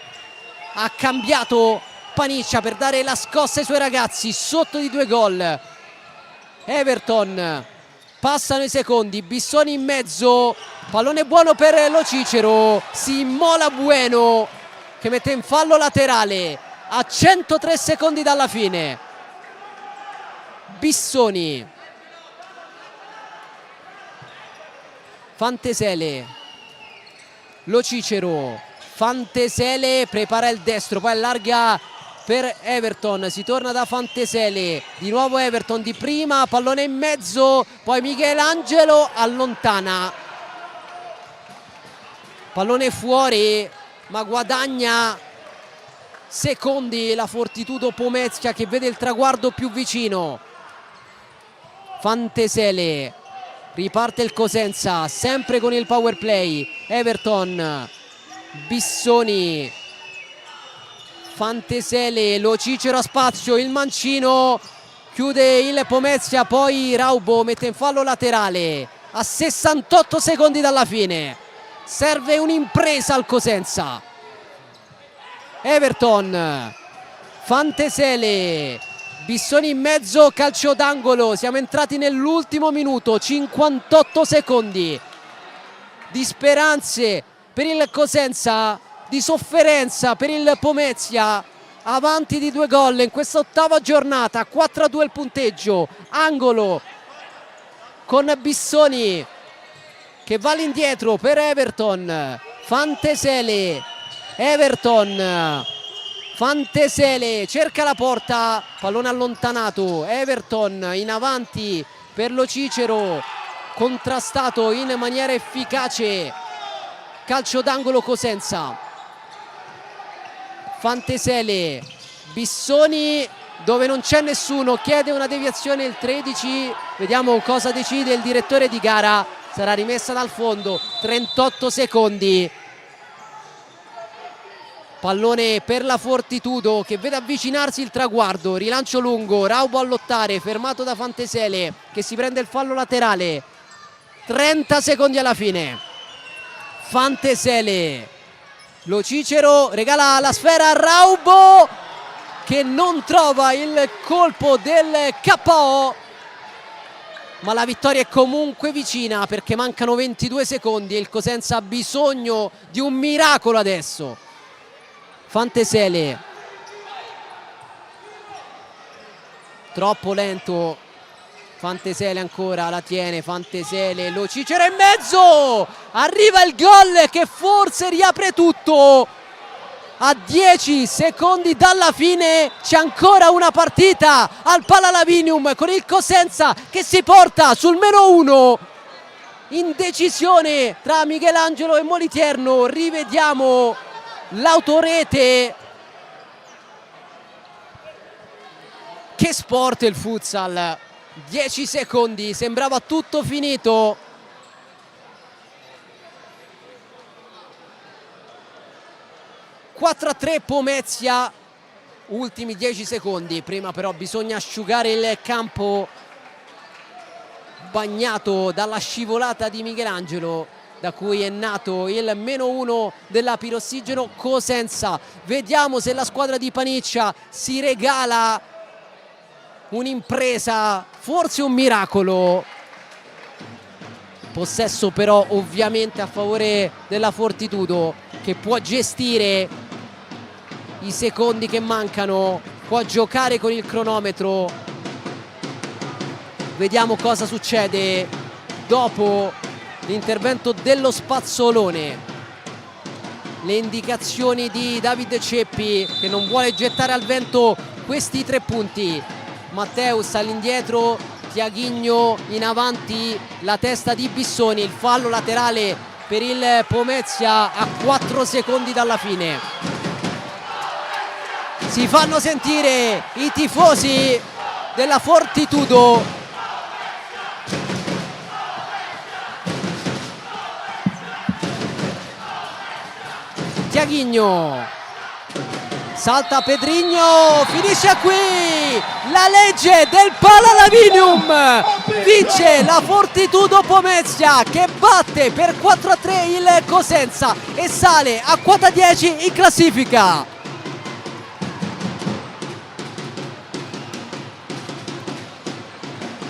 S2: ha cambiato Paniccia per dare la scossa ai suoi ragazzi, sotto di 2 gol. Everton, passano i secondi, Bissoni in mezzo, pallone buono per lo Cicero, si immola Bueno che mette in fallo laterale a 103 secondi dalla fine. Bissoni, Fantesele, lo Cicero, Fantesele prepara il destro, poi allarga per Everton, si torna da Fantesele, di nuovo Everton di prima, pallone in mezzo, poi Michelangelo allontana, pallone fuori, ma guadagna secondi la Fortitudo Pomezia che vede il traguardo più vicino. Fantesele, riparte il Cosenza, sempre con il power play. Everton, Bissoni, Fantesele, Lo Cicero a spazio, il mancino chiude il Pomezia, poi Raubo mette in fallo laterale a 68 secondi dalla fine. Serve un'impresa al Cosenza. Everton, Fantesele, Bissoni in mezzo, calcio d'angolo. Siamo entrati nell'ultimo minuto, 58 secondi di speranze per il Cosenza, di sofferenza per il Pomezia, avanti di 2 gol in questa ottava giornata. 4-2 il punteggio. Angolo con Bissoni che va all'indietro per Everton. Fantesele, Everton, Fantesele cerca la porta, pallone allontanato. Everton in avanti per Lo Cicero, contrastato in maniera efficace. Calcio d'angolo Cosenza. Fantesele, Bissoni dove non c'è nessuno, chiede una deviazione il 13. Vediamo cosa decide il direttore di gara. Sarà rimessa dal fondo. 38 secondi. Pallone per la Fortitudo che vede avvicinarsi il traguardo. Rilancio lungo, Raubo a lottare, fermato da Fantesele che si prende il fallo laterale. 30 secondi alla fine. Fantesele, Lo Cicero regala la sfera a Raubo che non trova il colpo del KO, ma la vittoria è comunque vicina perché mancano 22 secondi e il Cosenza ha bisogno di un miracolo adesso. Fantesele, troppo lento. Fantesele ancora, la tiene Fantesele, Lo Cicero in mezzo, arriva il gol che forse riapre tutto. A 10 secondi dalla fine c'è ancora una partita al Palalavinium con il Cosenza che si porta sul -1. Indecisione tra Michelangelo e Moliterno. Rivediamo l'autorete. Che sport il futsal. 10 secondi, sembrava tutto finito. (4-3) Pomezia, ultimi 10 secondi. Prima però bisogna asciugare il campo bagnato dalla scivolata di Michelangelo, da cui è nato il -1 della pirossigeno Cosenza. Vediamo se la squadra di Paniccia si regala un'impresa, forse un miracolo. Possesso però ovviamente a favore della Fortitudo che può gestire i secondi che mancano, può giocare con il cronometro. Vediamo cosa succede dopo l'intervento dello spazzolone. Le indicazioni di David Ceppi che non vuole gettare al vento questi 3 punti. Matteus all'indietro, Tiaghigno in avanti, la testa di Bissoni, il fallo laterale per il Pomezia a 4 secondi dalla fine. Si fanno sentire i tifosi della Fortitudo. Tiaghigno, salta Pedrigno, finisce qui la legge del Palalavinium. Vince la Fortitudo Pomezia che batte per 4-3 il Cosenza e sale a quota 10 in classifica.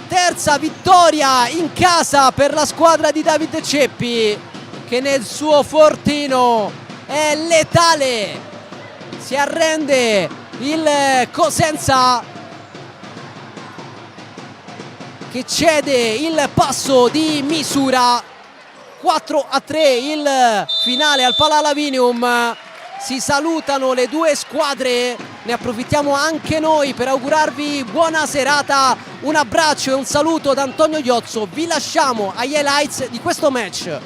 S2: Terza vittoria in casa per la squadra di David Ceppi che nel suo fortino è letale. Si arrende il Cosenza che cede il passo di misura. 4-3 il finale al Palalavinium. Si salutano le due squadre, ne approfittiamo anche noi per augurarvi buona serata. Un abbraccio e un saluto da Antonio Iozzo. Vi lasciamo agli highlights di questo match.